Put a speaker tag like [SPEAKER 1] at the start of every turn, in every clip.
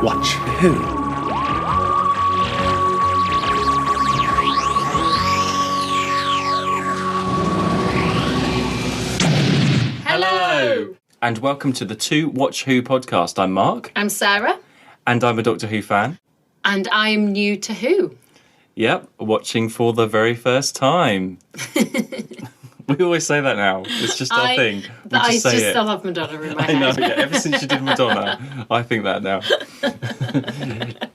[SPEAKER 1] Watch Who?
[SPEAKER 2] Hello!
[SPEAKER 3] And welcome to the Two Watch Who podcast. I'm Mark.
[SPEAKER 2] I'm Sarah.
[SPEAKER 3] And I'm a Doctor Who fan.
[SPEAKER 2] And I'm new to Who.
[SPEAKER 3] Yep, watching for the very first time. We always say that now. It's just our thing. We
[SPEAKER 2] I
[SPEAKER 3] just say it.
[SPEAKER 2] still have Madonna in my
[SPEAKER 3] I know,
[SPEAKER 2] head.
[SPEAKER 3] yeah. Ever since you did Madonna, I think that now.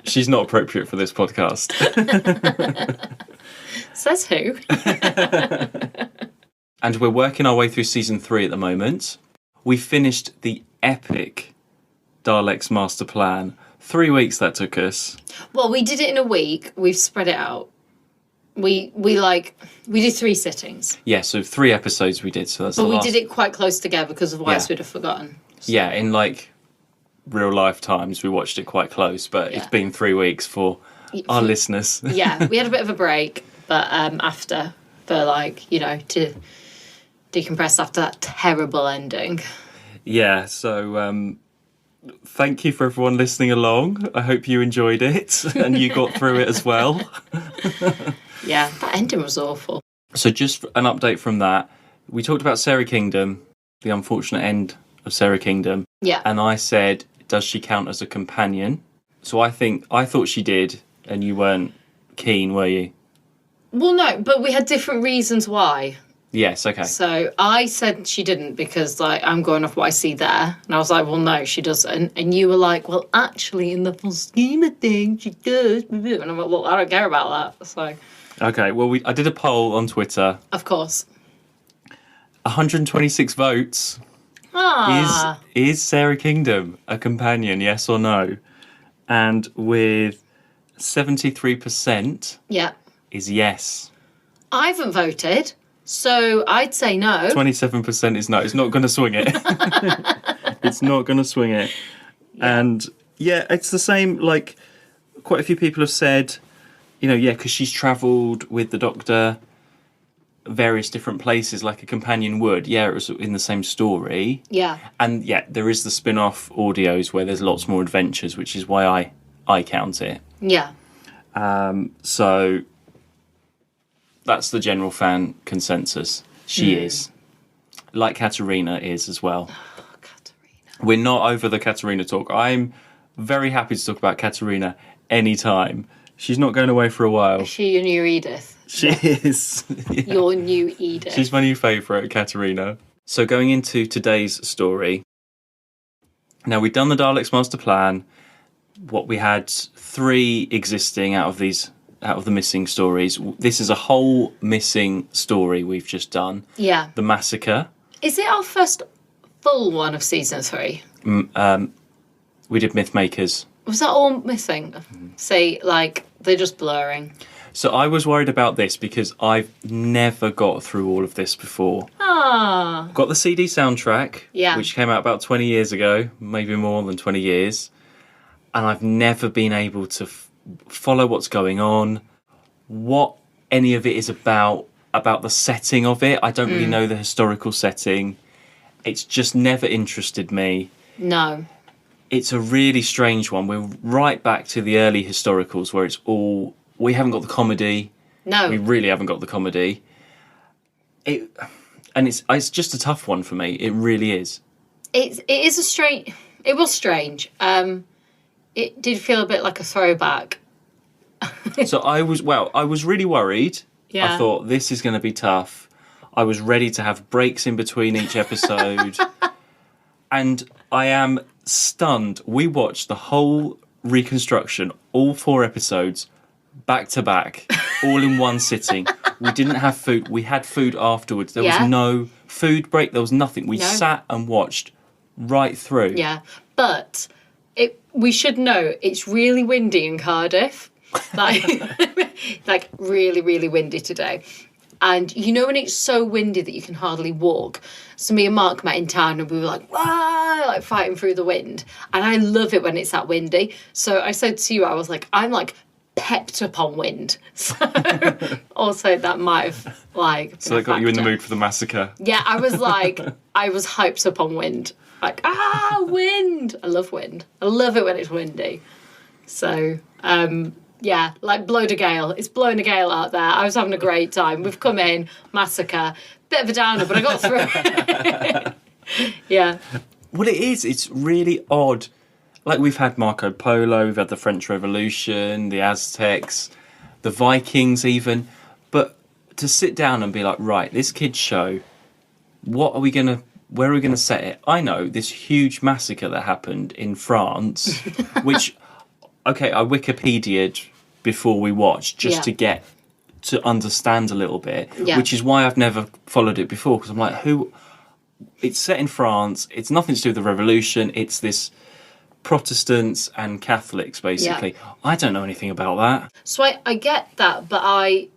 [SPEAKER 3] She's not appropriate for this podcast.
[SPEAKER 2] Says who?
[SPEAKER 3] And we're working our way through season 3 at the moment. We finished the epic Daleks master plan. 3 weeks that took us.
[SPEAKER 2] Well, we did it in a week. We've spread it out. We did 3 sittings.
[SPEAKER 3] Yeah, so 3 episodes we did. So that's.
[SPEAKER 2] But we did it quite close together because otherwise we'd have forgotten. So.
[SPEAKER 3] Yeah, in like real life times, we watched it quite close. But it's been 3 weeks for our listeners.
[SPEAKER 2] Yeah, we had a bit of a break, but after for to decompress after that terrible ending.
[SPEAKER 3] Yeah, so thank you for everyone listening along. I hope you enjoyed it and you got through it as well.
[SPEAKER 2] Yeah, that ending was awful.
[SPEAKER 3] So just an update from that. We talked about Sarah Kingdom, the unfortunate end of Sarah Kingdom.
[SPEAKER 2] Yeah.
[SPEAKER 3] And I said, does she count as a companion? So I thought she did, and you weren't keen, were you?
[SPEAKER 2] Well, no, but we had different reasons why.
[SPEAKER 3] Yes, okay.
[SPEAKER 2] So I said she didn't because, I'm going off what I see there. And I was like, well, no, she doesn't. And you were like, well, actually, in the full scheme of things, she does. And I'm like, well, I don't care about that. So...
[SPEAKER 3] Okay, well, I did a poll on Twitter.
[SPEAKER 2] Of course.
[SPEAKER 3] 126 votes.
[SPEAKER 2] Ah.
[SPEAKER 3] Is Sarah Kingdom a companion, yes or no? And with 73% is yes.
[SPEAKER 2] I haven't voted, so I'd say no.
[SPEAKER 3] 27% is no. It's not going to swing it. It's not going to swing it. Yeah. And, it's the same, quite a few people have said... because she's travelled with the Doctor various different places like a companion would. Yeah, it was in the same story.
[SPEAKER 2] Yeah.
[SPEAKER 3] And, there is the spin-off audios where there's lots more adventures, which is why I count it.
[SPEAKER 2] Yeah.
[SPEAKER 3] So that's the general fan consensus. She is. Like Katerina is as well.
[SPEAKER 2] Oh, Katerina.
[SPEAKER 3] We're not over the Katerina talk. I'm very happy to talk about Katerina anytime. She's not going away for a while.
[SPEAKER 2] Is she your new Edith?
[SPEAKER 3] She is. Yeah.
[SPEAKER 2] Your new Edith.
[SPEAKER 3] She's my new favourite, Katerina. So going into today's story. Now, we've done the Daleks Master Plan. We had 3 existing out of the missing stories. This is a whole missing story we've just done.
[SPEAKER 2] Yeah.
[SPEAKER 3] The Massacre.
[SPEAKER 2] Is it our first full one of season 3?
[SPEAKER 3] We did Mythmakers.
[SPEAKER 2] Was that all missing? Say, they're just blurring.
[SPEAKER 3] So I was worried about this because I've never got through all of this before.
[SPEAKER 2] Ah.
[SPEAKER 3] Got the CD soundtrack,
[SPEAKER 2] Yeah.
[SPEAKER 3] which came out about 20 years ago, maybe more than 20 years. And I've never been able to follow what's going on, what any of it is about the setting of it. I don't really know the historical setting. It's just never interested me.
[SPEAKER 2] No.
[SPEAKER 3] It's a really strange one. We're right back to the early historicals where it's all... We haven't got the comedy.
[SPEAKER 2] No.
[SPEAKER 3] We really haven't got the comedy. It's just a tough one for me. It really is.
[SPEAKER 2] It is a strange... It was strange. It did feel a bit like a throwback.
[SPEAKER 3] So I was really worried.
[SPEAKER 2] Yeah.
[SPEAKER 3] I thought, this is going to be tough. I was ready to have breaks in between each episode. And I am... stunned. We watched the whole reconstruction, all 4 episodes, back to back, all in one sitting. We didn't have food. We had food afterwards. There was no food break. There was nothing. We sat and watched right through.
[SPEAKER 2] Yeah, but we should know it's really windy in Cardiff. Really, really windy today. And when it's so windy that you can hardly walk. So me and Mark met in town and we were like fighting through the wind. And I love it when it's that windy. So I said to you, I was like, I'm pepped up on wind. So also that might have
[SPEAKER 3] So that got you in the mood for the Massacre.
[SPEAKER 2] Yeah, I was hyped up on wind. Wind. I love wind. I love it when it's windy. So, yeah, like blowed a gale. It's blowing a gale out there. I was having a great time. We've come in, Massacre. Bit of a downer, but I got through it. Yeah.
[SPEAKER 3] Well, it is. It's really odd. Like, we've had Marco Polo, we've had the French Revolution, the Aztecs, the Vikings even. But to sit down and be like, right, this kids' show, where are we going to set it? I know this huge massacre that happened in France, which, okay, I Wikipedia'd before we watched just to get to understand a little bit, which is why I've never followed it before, because I'm like, it's set in France, it's nothing to do with the revolution, it's this Protestants and Catholics, basically. Yeah. I don't know anything about that.
[SPEAKER 2] So I get that, but I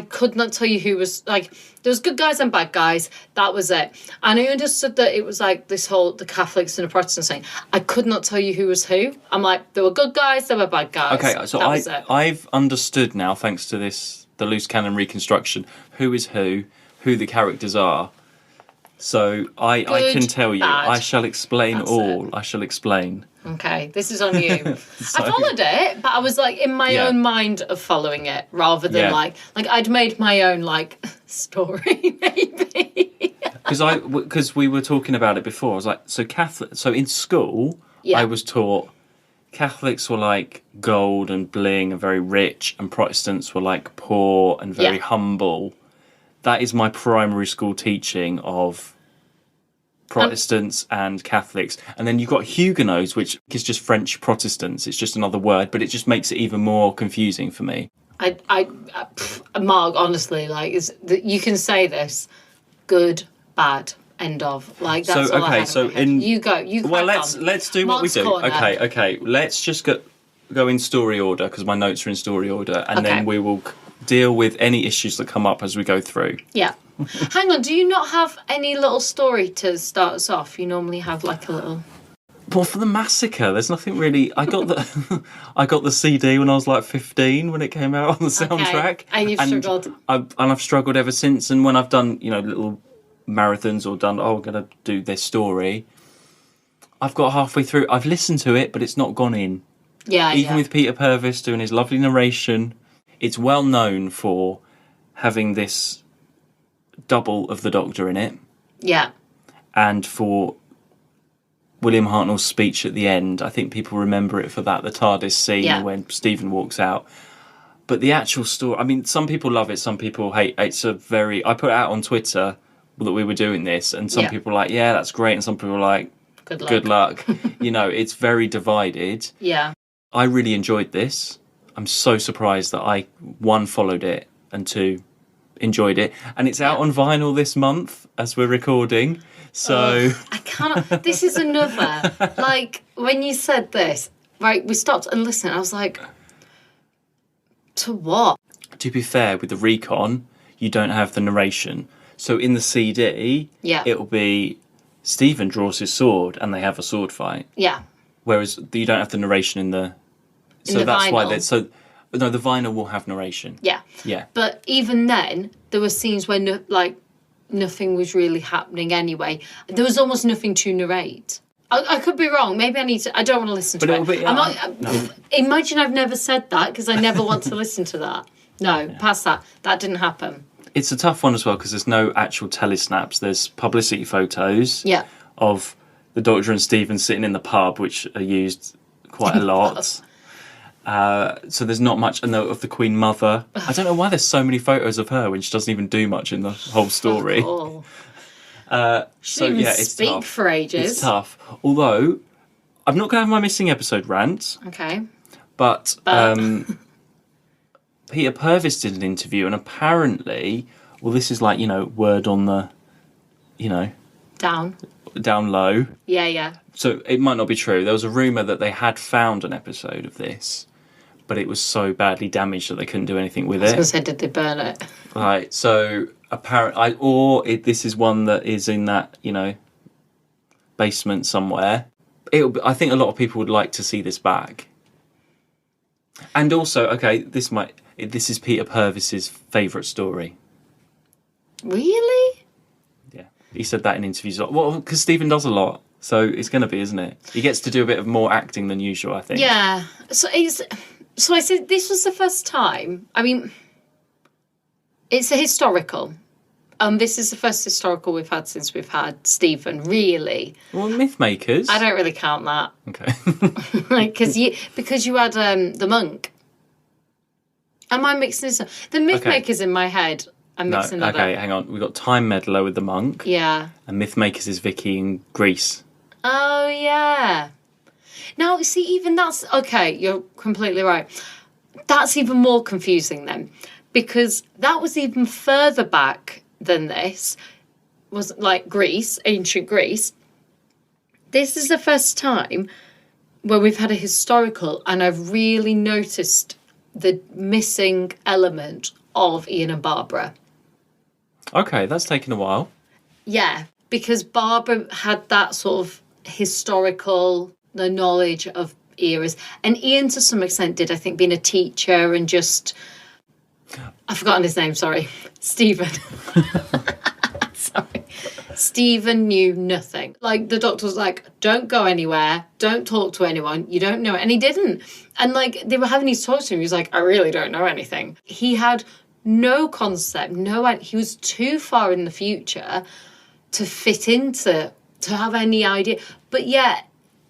[SPEAKER 2] could not tell you who was, like, there was good guys and bad guys. That was it. And I understood that it was like this whole, the Catholics and the Protestants thing. I could not tell you who was who. I'm like, there were good guys, there were bad guys.
[SPEAKER 3] Okay, so I've understood now, thanks to the loose cannon reconstruction, who is who the characters are. So I can tell you.
[SPEAKER 2] Bad.
[SPEAKER 3] I shall explain
[SPEAKER 2] That's
[SPEAKER 3] all.
[SPEAKER 2] it.
[SPEAKER 3] I shall explain.
[SPEAKER 2] Okay, this is on you. I followed it, but I was like in my own mind of following it rather than like I'd made my own like story maybe.
[SPEAKER 3] Because we were talking about it before. I was like, so Catholic. So in school, I was taught Catholics were like gold and bling and very rich, and Protestants were like poor and very humble. That is my primary school teaching of Protestants and Catholics. And then you've got Huguenots, which is just French Protestants. It's just another word, but it just makes it even more confusing for me.
[SPEAKER 2] Mark, honestly, like, you can say this, good, bad, end of. Like, that's all I had in my head. You go.
[SPEAKER 3] Well, let's do what we do. Corner. Okay. Let's just go in story order, because my notes are in story order, and then we will deal with any issues that come up as we go through. Yeah.
[SPEAKER 2] Hang on, do you not have any little story to start us off? You normally have like a little...
[SPEAKER 3] Well, for the Massacre, there's nothing really... I got the CD when I was like 15 when it came out on the soundtrack.
[SPEAKER 2] And you've struggled.
[SPEAKER 3] I've struggled ever since. And when I've done, little marathons or done, I'm going to do this story, I've got halfway through. I've listened to it, but it's not gone in.
[SPEAKER 2] Yeah,
[SPEAKER 3] Even with Peter Purves doing his lovely narration, it's well known for having this double of the Doctor in it.
[SPEAKER 2] Yeah.
[SPEAKER 3] And for William Hartnell's speech at the end, I think people remember it for that, the TARDIS scene when Stephen walks out. But the actual story, I mean, some people love it, some people hate it. I put it out on Twitter that we were doing this, and some people were like, yeah, that's great, and some people were like, good luck. It's very divided.
[SPEAKER 2] Yeah.
[SPEAKER 3] I really enjoyed this. I'm so surprised that I, one, followed it, and two, enjoyed it. And it's out on vinyl this month as we're recording. So
[SPEAKER 2] I cannot. This is another. Like, when you said this, right, we stopped and listened. I was like, to what?
[SPEAKER 3] To be fair, with the recon, you don't have the narration. So in the CD, it will be Stephen draws his sword and they have a sword fight.
[SPEAKER 2] Yeah.
[SPEAKER 3] Whereas you don't have the narration in the... So that's vinyl. Why the vinyl will have narration.
[SPEAKER 2] Yeah.
[SPEAKER 3] Yeah.
[SPEAKER 2] But even then, there were scenes where nothing was really happening anyway. There was almost nothing to narrate. I could be wrong. Maybe I need to... I don't want to listen to it. No. Imagine I've never said that, because I never want to listen to that. No, past that. That didn't happen.
[SPEAKER 3] It's a tough one as well, because there's no actual telesnaps. There's publicity photos of the Doctor and Stephen sitting in the pub, which are used quite a lot. So there's not much of the Queen Mother. I don't know why there's so many photos of her when she doesn't even do much in the whole story.
[SPEAKER 2] She didn't even speak tough. For ages. It's
[SPEAKER 3] tough. Although, I'm not going to have my missing episode rant.
[SPEAKER 2] Okay.
[SPEAKER 3] But Peter Purves did an interview, and apparently, well, this is like, word on the, down low.
[SPEAKER 2] Yeah.
[SPEAKER 3] So it might not be true. There was a rumour that they had found an episode of this, but it was so badly damaged that they couldn't do anything with it.
[SPEAKER 2] I was going to say, did they burn it?
[SPEAKER 3] Right, so apparently, this is one that is in that, basement somewhere. I think a lot of people would like to see this back. And also, okay, this is Peter Purves' favourite story.
[SPEAKER 2] Really?
[SPEAKER 3] Yeah, he said that in interviews. Well, because Stephen does a lot. So it's going to be, isn't it? He gets to do a bit of more acting than usual, I think.
[SPEAKER 2] Yeah. So I said this was the first time. I mean, it's a historical. This is the first historical we've had since we've had Stephen, really.
[SPEAKER 3] Well, Mythmakers.
[SPEAKER 2] I don't really count that.
[SPEAKER 3] Okay.
[SPEAKER 2] Because you had the monk. Am I mixing this up? The Mythmakers in my head. I'm mixing that up.
[SPEAKER 3] Okay, hang on. We've got Time Meddler with the monk.
[SPEAKER 2] Yeah.
[SPEAKER 3] And Mythmakers is Vicky in Greece.
[SPEAKER 2] Oh, yeah. Now, see, even that's... Okay, you're completely right. That's even more confusing then. Because that was even further back than this. Was like Greece, ancient Greece. This is the first time where we've had a historical and I've really noticed the missing element of Ian and Barbara.
[SPEAKER 3] Okay, that's taken a while.
[SPEAKER 2] Yeah, because Barbara had that sort of historical, the knowledge of eras. And Ian, to some extent, did, I think, being a teacher and just... I've forgotten his name, sorry. Stephen. Sorry. Stephen knew nothing. Like, the doctor was like, don't go anywhere, don't talk to anyone, you don't know it. And he didn't. And, like, they were having these talks to him. He was like, I really don't know anything. He had no concept, he was too far in the future to fit into, to have any idea. But yet,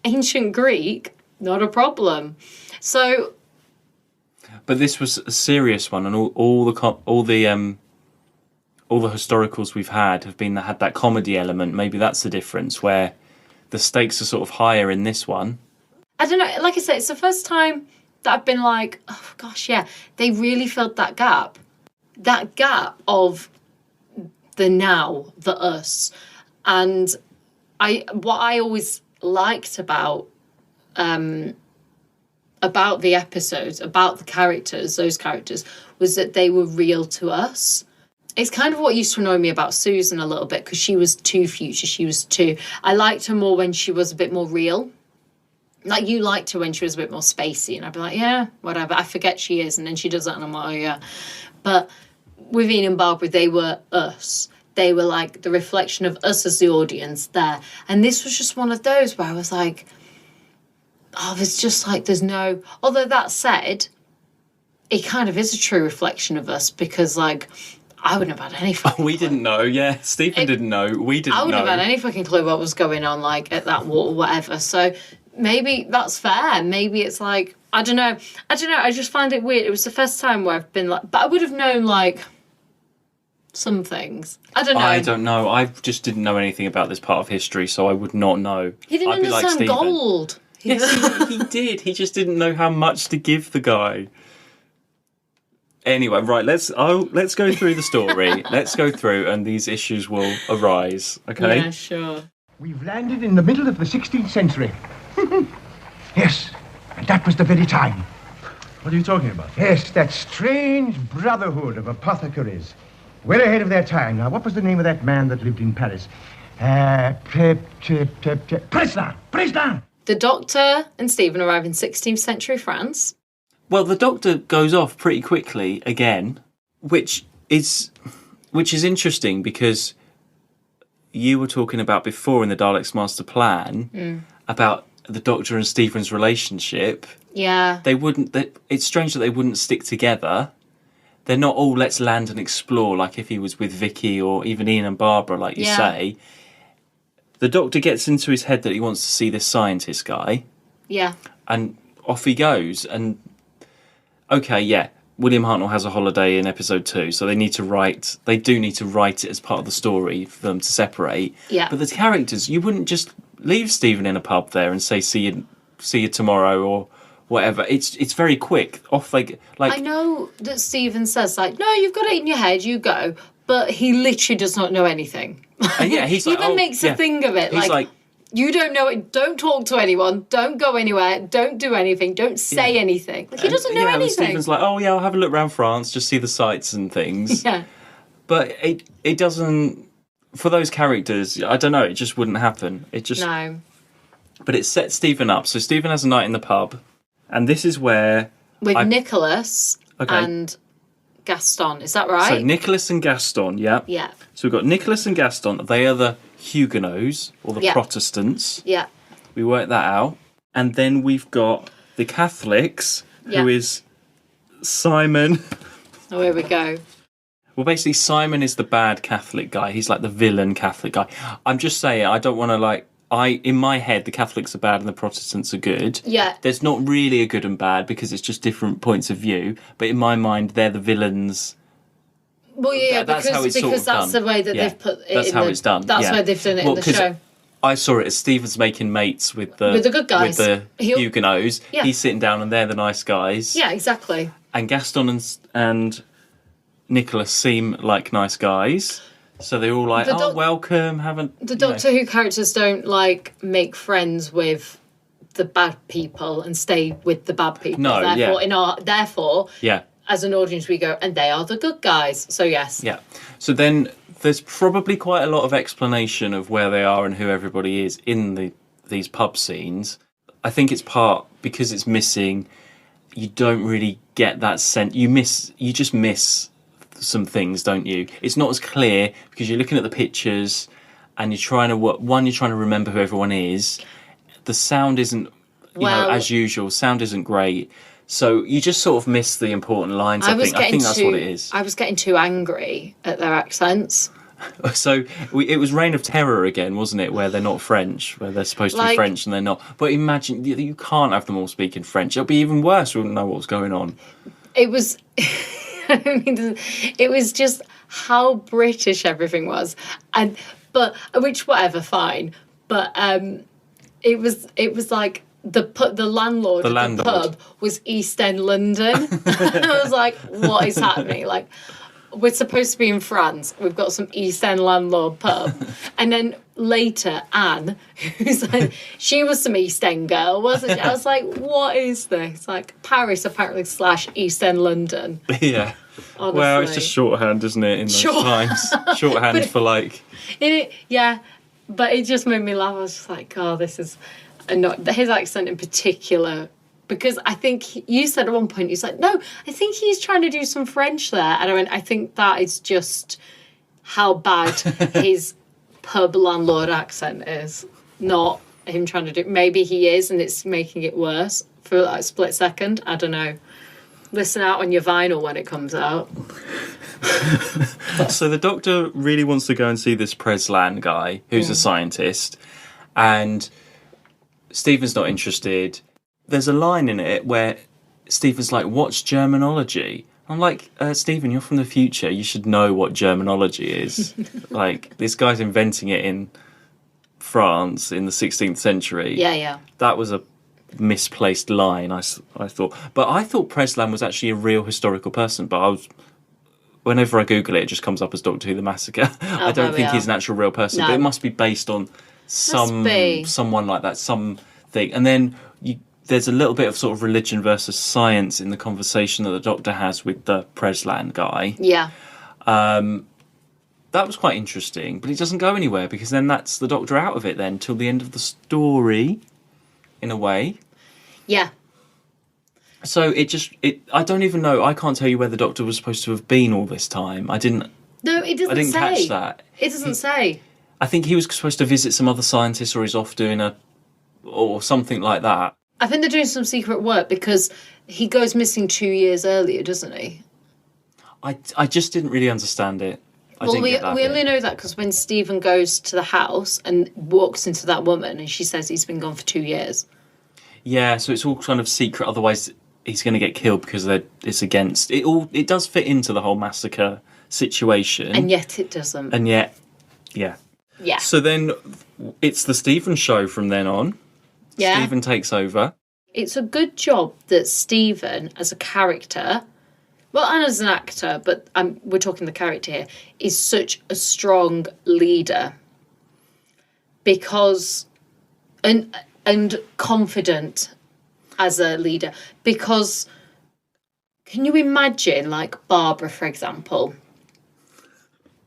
[SPEAKER 2] ancient Greek, not a problem. So...
[SPEAKER 3] But this was a serious one, and all the historicals we've had have had that comedy element. Maybe that's the difference, where the stakes are sort of higher in this one.
[SPEAKER 2] I don't know. Like I said, it's the first time that I've been like, oh gosh, yeah, they really filled that gap of the now, the us, and what I always liked about the episodes, about the characters, those characters, was that they were real to us. It's kind of what used to annoy me about Susan a little bit, because she was too future. I liked her more when she was a bit more real. Like, you liked her when she was a bit more spacey, and I'd be like, yeah, whatever, I forget she is, and then she does that, and I'm like, oh yeah. But with Ian and Barbara, they were us. They were like the reflection of us as the audience there. And this was just one of those where I was like, oh, there's just like, there's no... Although that said, it kind of is a true reflection of us, because, like, I wouldn't have had any fucking
[SPEAKER 3] We didn't know, yeah. Stephen didn't know. We didn't know.
[SPEAKER 2] I wouldn't have had any fucking clue what was going on, like, at that war or whatever. So maybe that's fair. Maybe it's like, I don't know. I just find it weird. It was the first time where I've been like... But I would have known, like, some things. I don't know.
[SPEAKER 3] I don't know. I just didn't know anything about this part of history, so I would not know.
[SPEAKER 2] He didn't understand gold.
[SPEAKER 3] Yes, he did. He just didn't know how much to give the guy. Anyway, right, let's go through the story. Let's go through, and these issues will arise, okay?
[SPEAKER 2] Yeah, sure.
[SPEAKER 1] We've landed in the middle of the 16th century. Yes, and that was the very time.
[SPEAKER 4] What are you talking about?
[SPEAKER 1] Yes, that strange brotherhood of apothecaries. Well ahead of their time. Now, what was the name of that man that lived in Paris? Preslin!
[SPEAKER 2] The Doctor and Stephen arrive in 16th century France.
[SPEAKER 3] Well, the Doctor goes off pretty quickly again, which is interesting, because you were talking about before in the Daleks Master Plan about the Doctor and Stephen's relationship.
[SPEAKER 2] Yeah.
[SPEAKER 3] It's strange that they wouldn't stick together. They're not all let's land and explore, like if he was with Vicky or even Ian and Barbara, like you say. The Doctor gets into his head that he wants to see this scientist guy. Yeah. And off he goes. And, okay, yeah, William Hartnell has a holiday in episode 2, so they do need to write it as part of the story for them to separate.
[SPEAKER 2] Yeah.
[SPEAKER 3] But the characters, you wouldn't just leave Stephen in a pub there and say, see you tomorrow, or whatever. It's very quick. Off they like.
[SPEAKER 2] I know that Stephen says, like, no, you've got it in your head, you go. But he literally does not know anything.
[SPEAKER 3] Yeah, he's like,
[SPEAKER 2] even makes a thing of it.
[SPEAKER 3] He's like,
[SPEAKER 2] you don't know it. Don't talk to anyone. Don't go anywhere. Don't do anything. Don't say anything. Like, he doesn't know anything.
[SPEAKER 3] Stephen's like, oh yeah, I'll have a look around France, just see the sights and things.
[SPEAKER 2] Yeah.
[SPEAKER 3] But it doesn't. For those characters, I don't know. It just wouldn't happen. It just
[SPEAKER 2] no.
[SPEAKER 3] But it sets Stephen up. So Stephen has a night in the pub, and this is where
[SPEAKER 2] with Nicholas and Gaston. Is that right?
[SPEAKER 3] So Nicholas and Gaston, yeah.
[SPEAKER 2] Yeah.
[SPEAKER 3] So we've got Nicholas and Gaston. They are the Huguenots, or the Protestants.
[SPEAKER 2] Yeah.
[SPEAKER 3] We worked that out. And then we've got the Catholics, who is Simon.
[SPEAKER 2] Oh, here we go.
[SPEAKER 3] Well, basically, Simon is the bad Catholic guy. He's like the villain Catholic guy. I'm just saying, I don't want to in my head, the Catholics are bad and the Protestants are good.
[SPEAKER 2] Yeah.
[SPEAKER 3] There's not really a good and bad because it's just different points of view. But in my mind, they're the villains.
[SPEAKER 2] Well, yeah,
[SPEAKER 3] That's how it's sort
[SPEAKER 2] because
[SPEAKER 3] of
[SPEAKER 2] that's
[SPEAKER 3] done.
[SPEAKER 2] the way that
[SPEAKER 3] Yeah,
[SPEAKER 2] they've put it
[SPEAKER 3] that's
[SPEAKER 2] in
[SPEAKER 3] how it's done.
[SPEAKER 2] That's
[SPEAKER 3] yeah.
[SPEAKER 2] why they've done it in the
[SPEAKER 3] 'cause
[SPEAKER 2] show.
[SPEAKER 3] I saw it as Stephen's making mates with the
[SPEAKER 2] good guys.
[SPEAKER 3] with the Huguenots.
[SPEAKER 2] Yeah.
[SPEAKER 3] He's sitting down and they're the nice guys.
[SPEAKER 2] Yeah, exactly.
[SPEAKER 3] And Gaston and Nicholas seem like nice guys. So they're all like, welcome,
[SPEAKER 2] The Doctor Who characters don't, make friends with the bad people and stay with the bad people.
[SPEAKER 3] No,
[SPEAKER 2] Therefore,
[SPEAKER 3] yeah.
[SPEAKER 2] as an audience, we go, and they are the good guys. So, yes.
[SPEAKER 3] Yeah. So then there's probably quite a lot of explanation of where they are and who everybody is in these pub scenes. I think it's part because it's missing. You don't really get that sense. You just miss some things, don't you? It's not as clear because you're looking at the pictures and you're trying to remember who everyone is. The sound isn't, as usual. Sound isn't great, so you just sort of miss the important lines. I think that's what it is.
[SPEAKER 2] I was getting too angry at their accents.
[SPEAKER 3] So it was Reign of Terror again, wasn't it? Where they're not French, where they're supposed to be French and they're not. But imagine you can't have them all speaking French. It'll be even worse. We wouldn't know what's going on.
[SPEAKER 2] It was. It was just how British everything was, fine. But it was like the landlord of the pub was East End London. I was like, what is happening? Like, we're supposed to be in France. We've got some East End landlord pub, and then later Anne, who's like, she was some East End girl, wasn't she? I was like, what is this? Like Paris apparently / East End London.
[SPEAKER 3] Yeah.
[SPEAKER 2] Honestly.
[SPEAKER 3] Well, it's just shorthand, isn't it? In those times, shorthand for like.
[SPEAKER 2] Yeah, but it just made me laugh. I was just like, oh, this is not his accent in particular. Because I think you said at one point, he's like, no, I think he's trying to do some French there. And I went, I think that is just how bad his pub landlord accent is. Not him trying to do... Maybe he is, and it's making it worse for a split second. I don't know. Listen out on your vinyl when it comes out.
[SPEAKER 3] So the Doctor really wants to go and see this Preslan guy, who's a scientist. And Stephen's not interested. There's a line in it where Stephen's like, what's Germanology? I'm like, Stephen, you're from the future. You should know what Germanology is. Like, this guy's inventing it in France in the 16th century.
[SPEAKER 2] Yeah.
[SPEAKER 3] That was a misplaced line, I thought. But I thought Preslan was actually a real historical person. But whenever I Google it, it just comes up as Doctor Who the Massacre. I don't think he's an actual real person.
[SPEAKER 2] No.
[SPEAKER 3] But it must be based on someone like that, something. And then there's a little bit of sort of religion versus science in the conversation that the Doctor has with the Preslan guy.
[SPEAKER 2] Yeah.
[SPEAKER 3] That was quite interesting, but it doesn't go anywhere because then that's the Doctor out of it then till the end of the story, in a way.
[SPEAKER 2] Yeah.
[SPEAKER 3] So I don't even know. I can't tell you where the Doctor was supposed to have been all this time.
[SPEAKER 2] No, it doesn't say.
[SPEAKER 3] I didn't catch that.
[SPEAKER 2] It doesn't say.
[SPEAKER 3] I think he was supposed to visit some other scientists, or he's off doing or something like that.
[SPEAKER 2] I think they're doing some secret work because he goes missing 2 years earlier, doesn't he?
[SPEAKER 3] I just didn't really understand it.
[SPEAKER 2] We only know that because when Stephen goes to the house and walks into that woman and she says he's been gone for 2 years.
[SPEAKER 3] Yeah, so it's all kind of secret. Otherwise, he's going to get killed because it's against it. It does fit into the whole massacre situation,
[SPEAKER 2] and yet it doesn't.
[SPEAKER 3] And yet, yeah. So then, it's the Stephen show from then on. Yeah. Stephen takes over.
[SPEAKER 2] It's a good job that Stephen, as a character, well, and as an actor, but we're talking the character here, is such a strong leader because and confident as a leader. Because can you imagine, like Barbara, for example?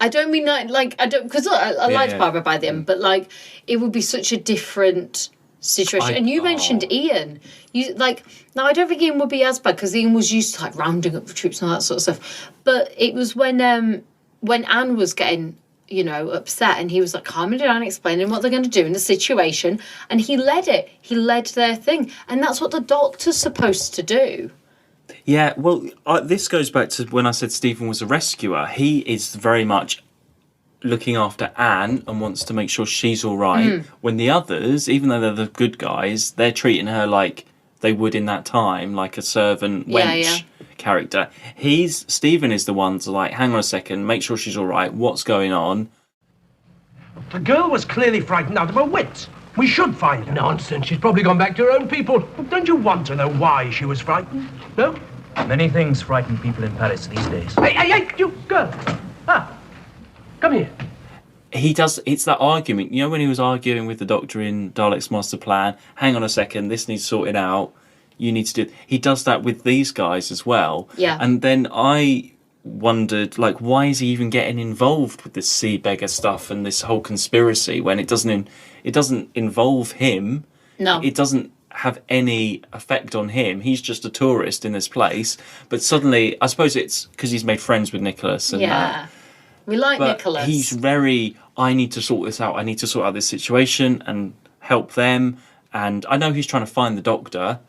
[SPEAKER 2] I don't mean because I liked Barbara by the end, but like it would be such a different situation. And you mentioned Ian. You now I don't think Ian would be as bad because Ian was used to like rounding up the troops and all that sort of stuff. But it was when Anne was getting, upset, and he was like calming down, explaining what they're going to do in the situation, and he led it. He led their thing, and that's what the Doctor's supposed to do.
[SPEAKER 3] Yeah, well, this goes back to when I said Stephen was a rescuer. He is very much looking after Anne and wants to make sure she's all right. When the others, even though they're the good guys, they're treating her like they would in that time, like a servant wench character. Stephen is the one to like, hang on a second, make sure she's all right. What's going on?
[SPEAKER 5] The girl was clearly frightened out of her wits. We should find her. Nonsense. She's probably gone back to her own people. Don't you want to know why she was frightened? No?
[SPEAKER 4] Many things frighten people in Paris these days.
[SPEAKER 5] Hey, you girl. Come here.
[SPEAKER 3] It's that argument. You know when he was arguing with the Doctor in Dalek's Master Plan, hang on a second, this needs sorted out. You need to do... He does that with these guys as well.
[SPEAKER 2] Yeah.
[SPEAKER 3] And then I wondered, like, why is he even getting involved with this sea beggar stuff and this whole conspiracy when it doesn't involve him?
[SPEAKER 2] No.
[SPEAKER 3] It doesn't have any effect on him. He's just a tourist in this place. But suddenly, I suppose it's because he's made friends with Nicholas and that.
[SPEAKER 2] We like
[SPEAKER 3] But
[SPEAKER 2] Nicholas.
[SPEAKER 3] he's very, I need to sort this out. I need to sort out this situation and help them. And I know he's trying to find the Doctor.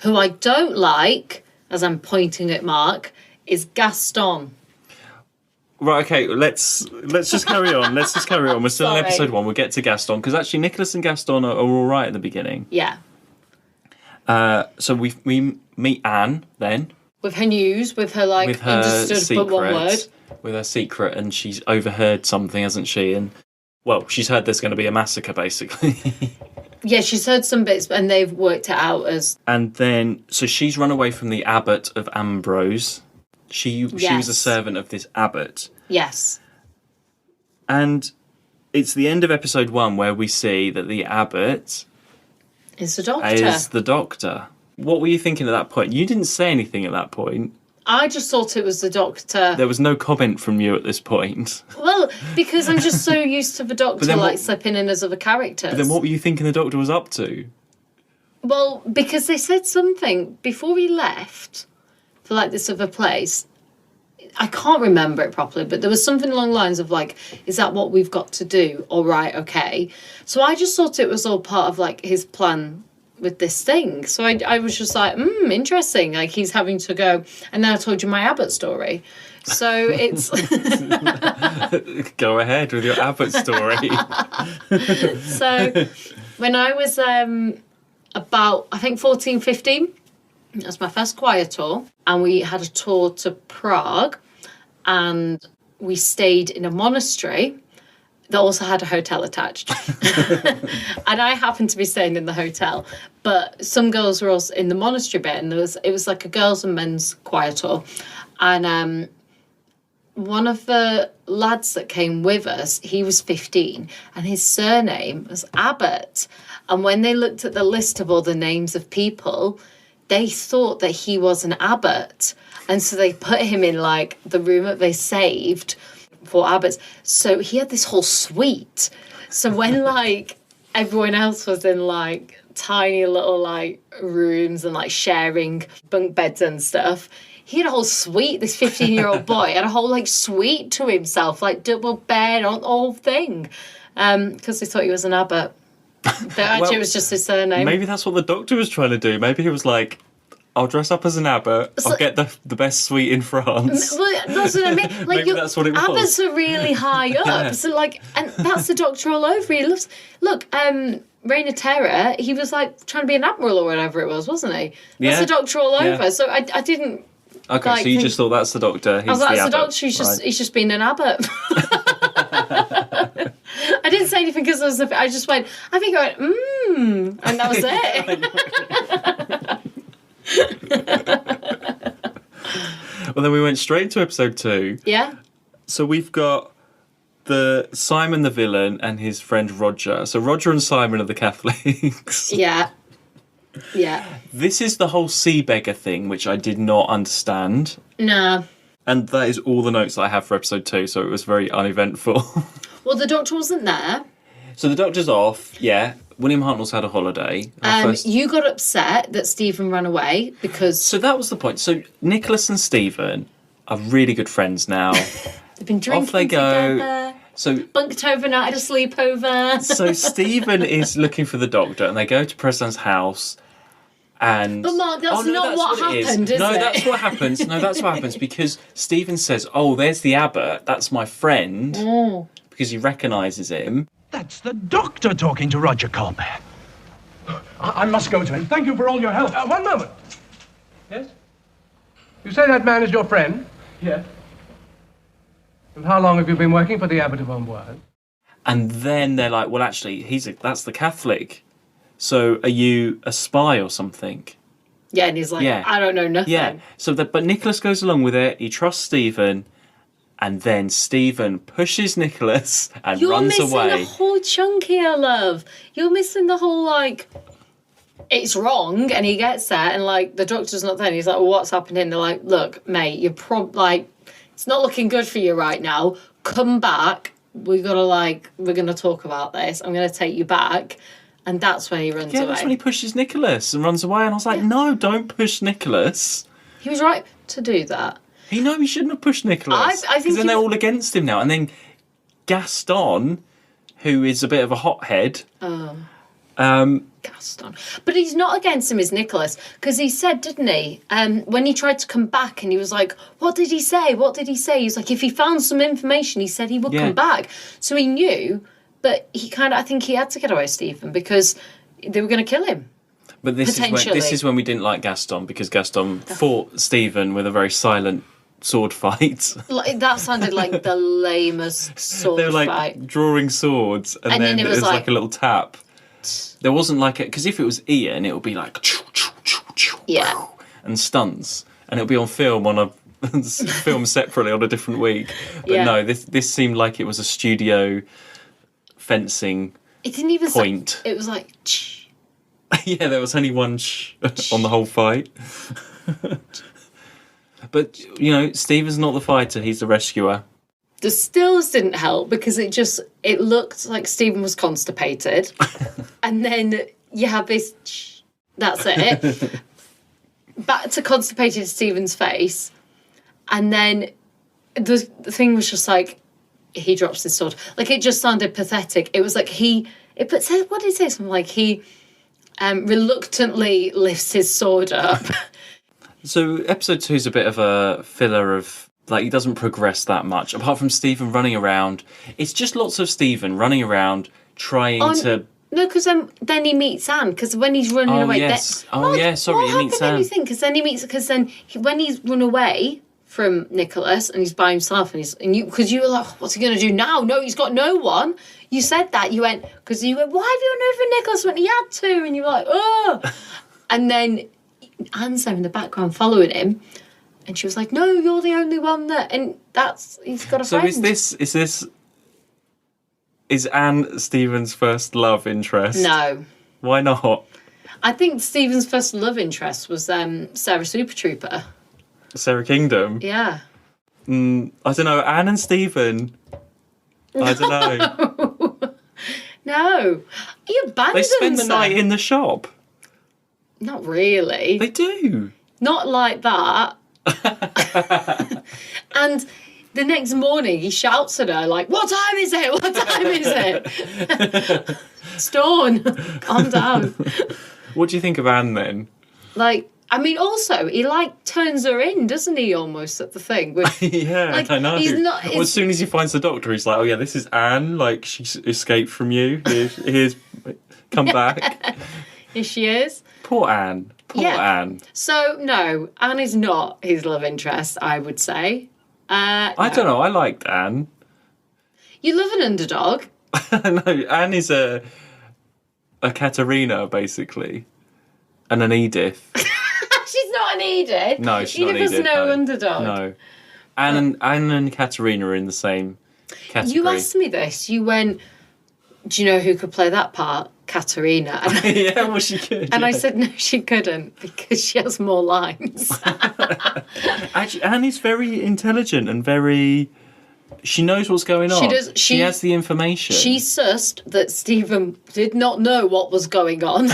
[SPEAKER 2] Who I don't like, as I'm pointing at Mark, is Gaston.
[SPEAKER 3] Right, okay, let's just carry on. We're still in
[SPEAKER 2] Sorry.
[SPEAKER 3] episode 1. We'll get to Gaston, because actually Nicholas and Gaston are all right at the beginning.
[SPEAKER 2] Yeah.
[SPEAKER 3] So we meet Anne then.
[SPEAKER 2] With her news, with her, understood
[SPEAKER 3] secret,
[SPEAKER 2] but one word.
[SPEAKER 3] With her secret, and she's overheard something, hasn't she? And, well, she's heard there's going to be a massacre, basically.
[SPEAKER 2] Yeah, she's heard some bits, and they've worked it out as...
[SPEAKER 3] And then, so she's run away from the abbot of Ambrose. She was a servant of this abbot.
[SPEAKER 2] Yes.
[SPEAKER 3] And it's the end of episode 1 where we see that the abbot
[SPEAKER 2] Is the Doctor.
[SPEAKER 3] is the Doctor. What were you thinking at that point? You didn't say anything at that point.
[SPEAKER 2] I just thought it was the Doctor.
[SPEAKER 3] There was no comment from you at this point.
[SPEAKER 2] Well, because I'm just so used to the Doctor,
[SPEAKER 3] then
[SPEAKER 2] slipping in as other characters.
[SPEAKER 3] But then what were you thinking the Doctor was up to?
[SPEAKER 2] Well, because they said something before he left for, this other place. I can't remember it properly, but there was something along the lines of, is that what we've got to do? All right, okay. So I just thought it was all part of, his plan with this thing. So I was just like, interesting. He's having to go. And then I told you my Abbott story. So it's...
[SPEAKER 3] Go ahead with your Abbott story.
[SPEAKER 2] So when I was about, I think, 14, 15, that was my first choir tour. And we had a tour to Prague. And we stayed in a monastery that also had a hotel attached. And I happened to be staying in the hotel. But some girls were also in the monastery bit, and it was like a girls' and men's choir tour. And one of the lads that came with us, he was 15, and his surname was Abbott. And when they looked at the list of all the names of people, they thought that he was an abbot. And so they put him in, the room that they saved for abbots. So he had this whole suite. So when everyone else was in tiny little rooms and sharing bunk beds and stuff, he had a whole suite. This 15-year-old boy had a whole suite to himself, double bed, on the whole thing, because they thought he was an abbot. But actually, it was just his surname.
[SPEAKER 3] Maybe that's what the Doctor was trying to do. Maybe he was like, I'll dress up as an abbot. I'll get the best suite in France.
[SPEAKER 2] Well, that's what I mean.
[SPEAKER 3] Maybe that's what it was.
[SPEAKER 2] Abbots are really high up.
[SPEAKER 3] Yeah.
[SPEAKER 2] So and that's the Doctor all over. He loves. Look, Reign of Terror. He was trying to be an admiral or whatever it was, wasn't he? That's the Doctor all over. So I didn't.
[SPEAKER 3] Okay, so you just thought that's the Doctor. He's
[SPEAKER 2] I was like, that's the
[SPEAKER 3] abbot.
[SPEAKER 2] Doctor. He's just been an abbot. I didn't say anything because I just went. I think I went, and that was it.
[SPEAKER 3] Well, then we went straight to episode 2.
[SPEAKER 2] Yeah.
[SPEAKER 3] So we've got Simon the villain and his friend Roger. So Roger and Simon are the Catholics.
[SPEAKER 2] Yeah. Yeah.
[SPEAKER 3] This is the whole sea beggar thing, which I did not understand.
[SPEAKER 2] No.
[SPEAKER 3] And that is all the notes that I have for episode 2, so it was very uneventful.
[SPEAKER 2] Well, the Doctor wasn't there.
[SPEAKER 3] So the Doctor's off, yeah, William Hartnell's had a holiday.
[SPEAKER 2] You got upset that Stephen ran away because...
[SPEAKER 3] So that was the point. So Nicholas and Stephen are really good friends now.
[SPEAKER 2] They've been drinking
[SPEAKER 3] Off they go.
[SPEAKER 2] together.
[SPEAKER 3] So
[SPEAKER 2] Bunked overnight, had a sleepover.
[SPEAKER 3] So Stephen is looking for the doctor, and they go to President's house. And
[SPEAKER 2] But Mark, that's not what happened, is
[SPEAKER 3] No,
[SPEAKER 2] it?
[SPEAKER 3] that's what happens. No, that's what happens because Stephen says, "Oh, there's the abbot. That's my friend," because he recognises him.
[SPEAKER 5] That's the doctor talking to Roger Colbert. I must go to him. Thank you for all your help. One moment. Yes? You say that man is your friend? Yes. And how long have you been working for the abbot of Amboise?
[SPEAKER 3] And then they're like, "Well, actually, that's the Catholic. So are you a spy or something?"
[SPEAKER 2] Yeah, and he's like, I don't know nothing.
[SPEAKER 3] Yeah. But Nicholas goes along with it. He trusts Stephen, and then Stephen pushes Nicholas and runs away.
[SPEAKER 2] You're missing the whole chunk here, love. You're missing the whole, like, it's wrong, and he gets there, and, like, the doctor's not there, and he's like, well, what's happening? They're like, look, mate, it's not looking good for you right now. Come back. We're going to talk about this. I'm going to take you back. And that's when he runs away.
[SPEAKER 3] Yeah, that's when he pushes Nicholas and runs away. And I was like, no, don't push Nicholas.
[SPEAKER 2] He was right to do that.
[SPEAKER 3] He shouldn't have pushed Nicholas.
[SPEAKER 2] I think
[SPEAKER 3] because then they're all against him now. And then Gaston, who is a bit of a hothead.
[SPEAKER 2] Gaston. But he's not against him, is Nicholas. Because he said, didn't he? When he tried to come back and he was like, what did he say? What did he say? He was like, if he found some information, he said he would come back. So he knew... But I think he had to get away, Stephen, because they were going to kill him.
[SPEAKER 3] But this is when we didn't like Gaston, because Gaston fought Stephen with a very silent sword fight.
[SPEAKER 2] That sounded like the lamest sword fight.
[SPEAKER 3] They were like drawing swords, and then it was like a little tap. There wasn't like it, because if it was Ian, it would be like and stunts, and it would be on film on a film separately on a different week. But no, this seemed like it was a studio fencing
[SPEAKER 2] it didn't even
[SPEAKER 3] point.
[SPEAKER 2] It was like
[SPEAKER 3] yeah, there was only one on the whole fight. But Stephen's not the fighter, he's the rescuer.
[SPEAKER 2] The stills didn't help because it looked like Stephen was constipated. And then you have this that's it. Back to constipated Stephen's face. And then the thing was just like he drops his sword. Like, it just sounded pathetic. It was like what did he say? Something like he reluctantly lifts his sword up.
[SPEAKER 3] So episode 2 is a bit of a filler of, like, he doesn't progress that much. Apart from Stephen running around. It's just lots of Stephen running around trying to...
[SPEAKER 2] No, because then he meets Anne. Because when he's running away...
[SPEAKER 3] Yes. He meets Anne.
[SPEAKER 2] Because then when he's run away... from Nicholas, and he's by himself, and you were like, what's he going to do now? No, he's got no one. You said that. You went, why have you run over Nicholas when he had to? And you were like, oh. And then Anne's there in the background following him, and she was like, no, you're the only one that, and he's got a friend.
[SPEAKER 3] So is Anne Stephen's first love interest?
[SPEAKER 2] No.
[SPEAKER 3] Why not?
[SPEAKER 2] I think Stephen's first love interest was Sarah Super Trooper.
[SPEAKER 3] Sarah Kingdom?
[SPEAKER 2] Yeah.
[SPEAKER 3] I don't know. Anne and Stephen. I don't know.
[SPEAKER 2] No. He abandons
[SPEAKER 3] They spend the night in the shop.
[SPEAKER 2] Not really.
[SPEAKER 3] They do.
[SPEAKER 2] Not like that. And the next morning he shouts at her like, what time is it? What time is it? Storm, calm down.
[SPEAKER 3] What do you think of Anne then?
[SPEAKER 2] Like, I mean, also, he, turns her in, doesn't he, almost, at the thing?
[SPEAKER 3] Yeah, I know. Well, as soon as he finds the doctor, he's like, oh, yeah, this is Anne. Like, she escaped from you. Here's come back.
[SPEAKER 2] Here she is.
[SPEAKER 3] Poor Anne. Poor Anne.
[SPEAKER 2] So, no, Anne is not his love interest, I would say.
[SPEAKER 3] I don't know. I liked Anne.
[SPEAKER 2] You love an underdog.
[SPEAKER 3] No, Anne is a Katerina, basically. And an Edith.
[SPEAKER 2] She's not an Edith.
[SPEAKER 3] No, she's not an Edith.
[SPEAKER 2] Edith's no underdog.
[SPEAKER 3] No. Anne and Katerina are in the same category.
[SPEAKER 2] You asked me this. You went, do you know who could play that part? Katerina.
[SPEAKER 3] Yeah, well, she could.
[SPEAKER 2] And I said, no, she couldn't, because she has more lines.
[SPEAKER 3] Actually, Anne is very intelligent and very... She knows what's going on.
[SPEAKER 2] She does.
[SPEAKER 3] She has the information.
[SPEAKER 2] She sussed that Stephen did not know what was going on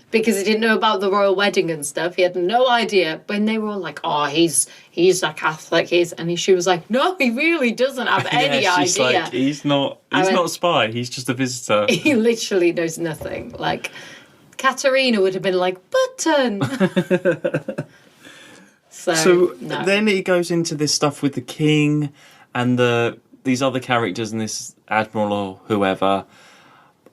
[SPEAKER 2] because he didn't know about the royal wedding and stuff. He had no idea. When they were all like, "Oh, he's a Catholic," she was like, "No, he really doesn't have any
[SPEAKER 3] she's
[SPEAKER 2] idea."
[SPEAKER 3] Like, he's not a spy. He's just a visitor.
[SPEAKER 2] He literally knows nothing. Like, Katerina would have been like, "Button."
[SPEAKER 3] So
[SPEAKER 2] no.
[SPEAKER 3] then it goes into this stuff with the king and these other characters and this admiral or whoever.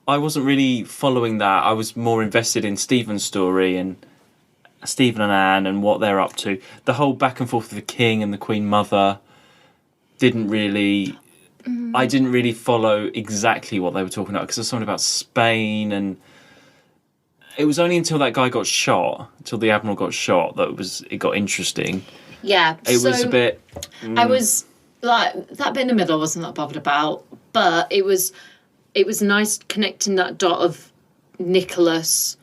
[SPEAKER 3] I wasn't really following that. I was more invested in Stephen's story and Stephen and Anne and what they're up to. The whole back and forth with the king and the Queen Mother didn't really... I didn't really follow exactly what they were talking about because there's something about Spain and... It was only until that guy got shot, until the admiral got shot, that it got interesting.
[SPEAKER 2] Yeah.
[SPEAKER 3] It was a bit...
[SPEAKER 2] I was, like, that bit in the middle I wasn't that bothered about, but it was nice connecting that dot of Nicholas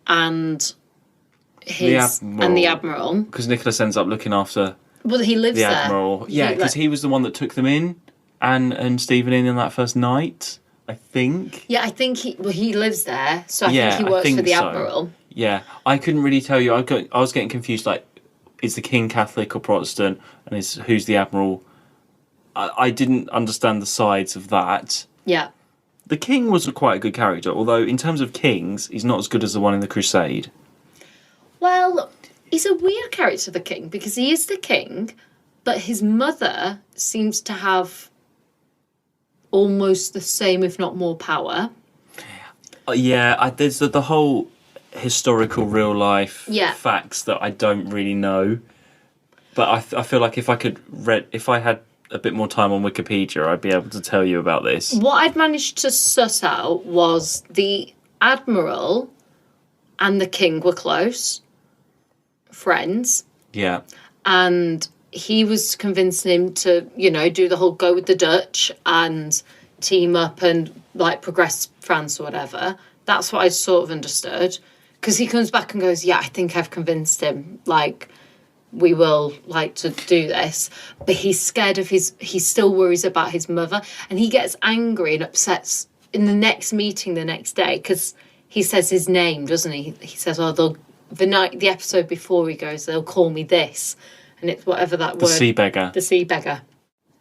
[SPEAKER 2] and the admiral.
[SPEAKER 3] Because Nicholas ends up looking after
[SPEAKER 2] Well, he lives
[SPEAKER 3] the
[SPEAKER 2] there.
[SPEAKER 3] admiral. Yeah, because he was the one that took them in, and Stephen in that first night, I think.
[SPEAKER 2] Yeah, I think he lives there, so I think he works for the admiral.
[SPEAKER 3] Yeah, I couldn't really tell you. I was getting confused. Like, is the king Catholic or Protestant, and who's the admiral? I didn't understand the sides of that.
[SPEAKER 2] Yeah.
[SPEAKER 3] The king was quite a good character, although in terms of kings, he's not as good as the one in the Crusade.
[SPEAKER 2] Well, he's a weird character, the king, because he is the king, but his mother seems to have almost the same, if not more, power.
[SPEAKER 3] There's the whole historical real life facts that I don't really know. But I feel like if I had a bit more time on Wikipedia, I'd be able to tell you about this.
[SPEAKER 2] What I'd managed to suss out was the admiral and the king were close friends.
[SPEAKER 3] Yeah.
[SPEAKER 2] And he was convincing him to, do the whole go with the Dutch and team up and, like, progress France or whatever. That's what I sort of understood. Because he comes back and goes, yeah, I think I've convinced him, like, we will like to do this. But he's scared of he still worries about his mother. And he gets angry and upsets in the next meeting the next day because he says his name, doesn't he? He says, the episode before he goes, they'll call me this. And it's whatever that word...
[SPEAKER 3] The sea beggar.
[SPEAKER 2] The sea beggar.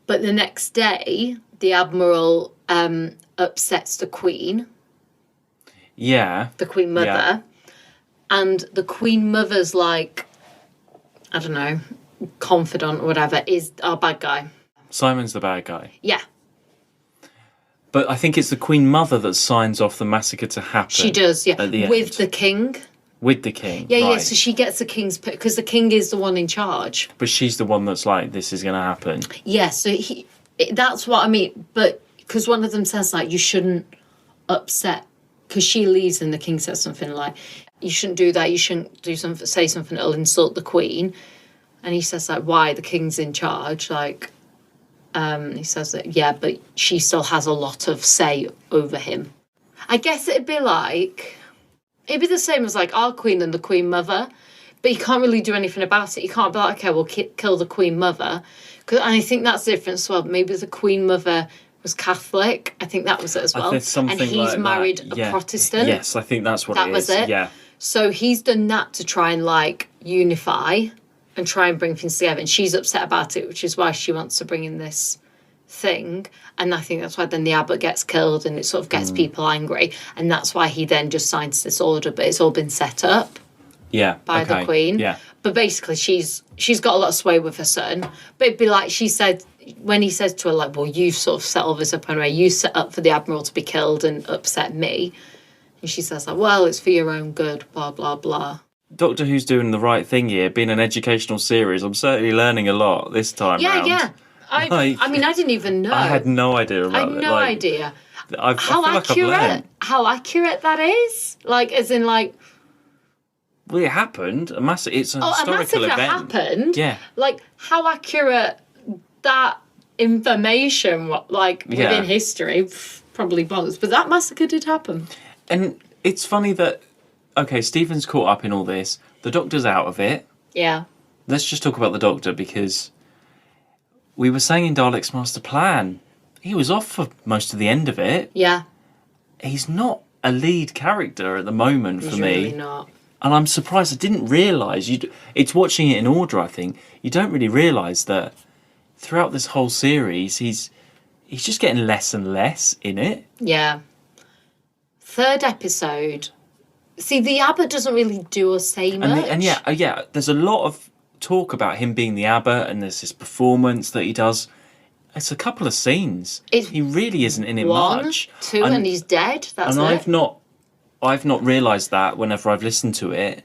[SPEAKER 2] But the next day, the admiral upsets the queen.
[SPEAKER 3] Yeah.
[SPEAKER 2] The queen mother.
[SPEAKER 3] Yeah.
[SPEAKER 2] And the queen mother's like, I don't know, confidant or whatever, is our bad guy.
[SPEAKER 3] Simon's the bad guy.
[SPEAKER 2] Yeah.
[SPEAKER 3] But I think it's the queen mother that signs off the massacre to happen.
[SPEAKER 2] She does, yeah.
[SPEAKER 3] At the
[SPEAKER 2] With
[SPEAKER 3] end.
[SPEAKER 2] the king.
[SPEAKER 3] With the king.
[SPEAKER 2] Yeah,
[SPEAKER 3] right.
[SPEAKER 2] yeah, so she gets the king's... Because the king is the one in charge.
[SPEAKER 3] But she's the one that's like, this is going to happen.
[SPEAKER 2] Yeah, so that's what I mean. But because one of them says, like, you shouldn't upset... Because she leaves and the king says something like, you shouldn't do that, you shouldn't say something that'll insult the queen. And he says, like, why? The king's in charge. Like, he says that, yeah, but she still has a lot of say over him. I guess it'd be the same as, like, our queen and the queen mother. But you can't really do anything about it. You can't be like, okay, we'll kill the queen mother. And I think that's the difference as well. Maybe the queen mother was Catholic. I think that was it as well. And he's
[SPEAKER 3] like
[SPEAKER 2] married
[SPEAKER 3] that.
[SPEAKER 2] a Protestant.
[SPEAKER 3] Yes, I think that's what
[SPEAKER 2] that was it.
[SPEAKER 3] Yeah.
[SPEAKER 2] So he's done that to try and, like, unify and try and bring things together. And she's upset about it, which is why she wants to bring in this thing. And I think that's why then the abbot gets killed and it sort of gets people angry. And that's why he then just signs this order. But it's all been set up by the queen.
[SPEAKER 3] Yeah.
[SPEAKER 2] But basically she's got a lot of sway with her son. But it'd be like she said... When he says to her, like, well, you've sort of set all this up anyway. You set up for the admiral to be killed and upset me. And she says, like, well, it's for your own good, blah, blah, blah.
[SPEAKER 3] Doctor Who's doing the right thing here, being an educational series. I'm certainly learning a lot this time round.
[SPEAKER 2] Yeah. I mean, I didn't even know.
[SPEAKER 3] I had no idea about it.
[SPEAKER 2] I had no idea.
[SPEAKER 3] I feel like I've learned.
[SPEAKER 2] How accurate that is? Like, as in, like...
[SPEAKER 3] Well, it happened. It's an historical event.
[SPEAKER 2] Happened?
[SPEAKER 3] Yeah.
[SPEAKER 2] Like, how accurate... that information, like, within history, probably bothers. But that massacre did happen.
[SPEAKER 3] And it's funny that, okay, Stephen's caught up in all this. The Doctor's out of it.
[SPEAKER 2] Yeah.
[SPEAKER 3] Let's just talk about the Doctor, because we were saying in Dalek's Master Plan, he was off for most of the end of it.
[SPEAKER 2] Yeah.
[SPEAKER 3] He's not a lead character at the moment for
[SPEAKER 2] He's
[SPEAKER 3] me.
[SPEAKER 2] really not.
[SPEAKER 3] And I'm surprised. I didn't realise. It's watching it in order, I think. You don't really realise that throughout this whole series, he's just getting less and less in it.
[SPEAKER 2] Yeah. Third episode. See, the Abbot doesn't really do or say much.
[SPEAKER 3] And yeah, there's a lot of talk about him being the Abbot, and there's this performance that he does. It's a couple of scenes. He really isn't in it much.
[SPEAKER 2] 2, and he's dead. That's
[SPEAKER 3] and
[SPEAKER 2] it.
[SPEAKER 3] I've not realised that whenever I've listened to it,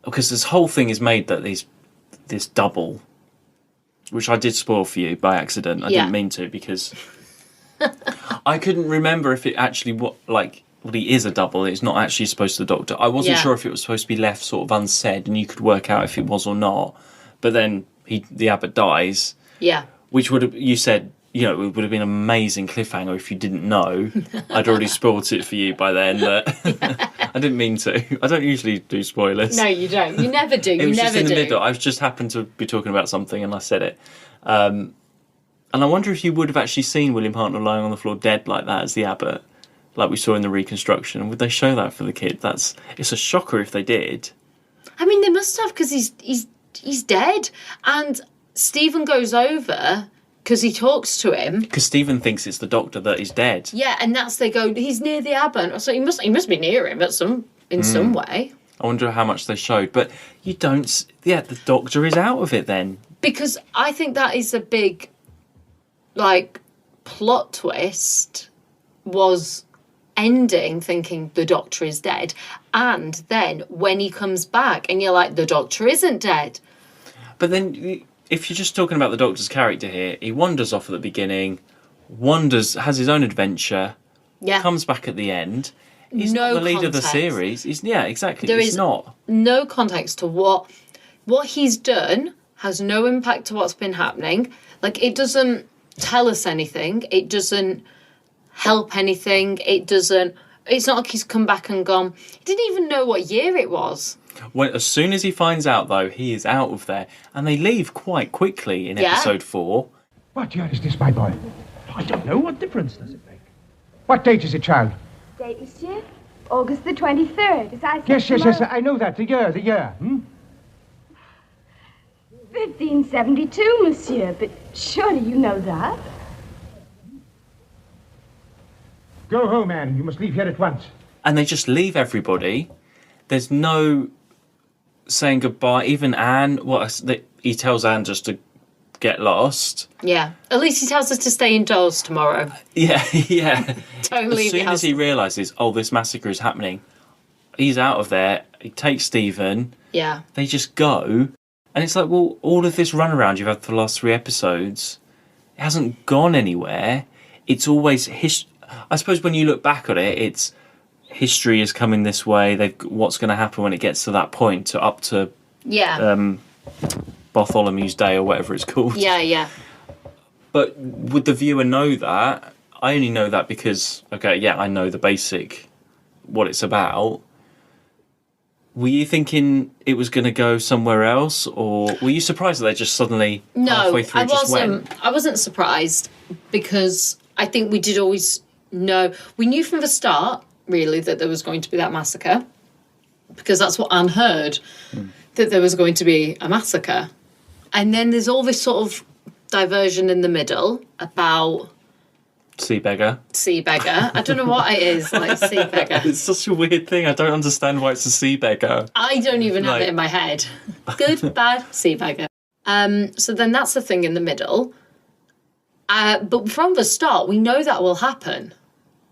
[SPEAKER 3] because this whole thing is made that this double, which I did spoil for you by accident. I didn't mean to, because I couldn't remember if it actually he is a double. It's not actually supposed to the Doctor. I wasn't sure if it was supposed to be left sort of unsaid, and you could work out if it was or not. But then the Abbot dies.
[SPEAKER 2] Yeah.
[SPEAKER 3] Which would have, you said, it would have been an amazing cliffhanger if you didn't know. I'd already spoiled it for you by then. I didn't mean to. I don't usually do spoilers.
[SPEAKER 2] No, you don't. You never do.
[SPEAKER 3] It was just in the middle. I just happened to be talking about something and I said it. And I wonder if you would have actually seen William Hartnell lying on the floor dead like that as the Abbot, like we saw in the reconstruction. Would they show that for the kid? It's a shocker if they did.
[SPEAKER 2] I mean, they must have, because he's dead. And Stephen goes over because he talks to him. Because
[SPEAKER 3] Stephen thinks it's the Doctor that is dead.
[SPEAKER 2] Yeah, and they go, he's near the Abbot. So he must be near him in some way.
[SPEAKER 3] I wonder how much they showed. But you don't... Yeah, the Doctor is out of it then.
[SPEAKER 2] Because I think that is a big, plot twist, was ending thinking the Doctor is dead. And then when he comes back and you're like, the Doctor isn't dead.
[SPEAKER 3] But then... If you're just talking about the Doctor's character here, he wanders off at the beginning, has his own adventure, comes back at the end. He's not the lead of the series. Exactly.
[SPEAKER 2] There is not. No context to what he's done. Has no impact to what's been happening. It doesn't tell us anything. It doesn't help anything. It's not like he's come back and gone. He didn't even know what year it was.
[SPEAKER 3] As soon as he finds out, though, he is out of there. And they leave quite quickly in episode 4.
[SPEAKER 1] What year is this, my boy?
[SPEAKER 5] I don't know. What difference does it make?
[SPEAKER 1] What date is it, child?
[SPEAKER 6] Date, monsieur? August the 23rd, as I said.
[SPEAKER 1] Yes, I know that. The year.
[SPEAKER 6] 1572, monsieur, but surely you know that.
[SPEAKER 1] Go home, Anne. You must leave here at once.
[SPEAKER 3] And they just leave everybody. There's no saying goodbye. Even Anne, he tells Anne just to get lost.
[SPEAKER 2] Yeah. At least he tells us to stay indoors tomorrow.
[SPEAKER 3] Yeah.
[SPEAKER 2] Don't leave
[SPEAKER 3] As soon as he realises, this massacre is happening, he's out of there. He takes Stephen.
[SPEAKER 2] Yeah.
[SPEAKER 3] They just go. And it's like, well, all of this runaround you've had for the last 3 episodes, it hasn't gone anywhere. It's always... I suppose when you look back at it, it's... History is coming this way. What's going to happen when it gets to that point, up to Bartholomew's Day or whatever it's called.
[SPEAKER 2] Yeah.
[SPEAKER 3] But would the viewer know that? I only know that because I know the basic what it's about. Were you thinking it was going to go somewhere else, or were you surprised that they just suddenly halfway through just went?
[SPEAKER 2] I wasn't surprised, because I think we did always know. We knew from the start, really, that there was going to be that massacre, because that's what Anne heard, that there was going to be a massacre. And then there's all this sort of diversion in the middle about
[SPEAKER 3] Sea beggar.
[SPEAKER 2] I don't know what it is, sea beggar.
[SPEAKER 3] It's such a weird thing. I don't understand why it's a sea beggar.
[SPEAKER 2] I don't even have it in my head. Good, bad, sea beggar. So then that's the thing in the middle. But from the start, we know that will happen,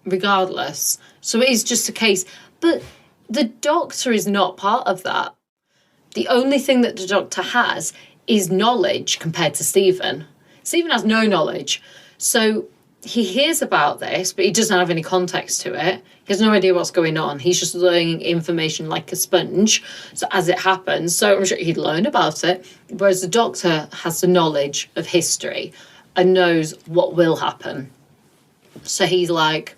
[SPEAKER 2] regardless. So it is just a case. But the Doctor is not part of that. The only thing that the Doctor has is knowledge compared to Stephen. Stephen has no knowledge. So he hears about this, but he doesn't have any context to it. He has no idea what's going on. He's just learning information like a sponge, so as it happens. So I'm sure he'd learn about it. Whereas the Doctor has the knowledge of history and knows what will happen. So he's like,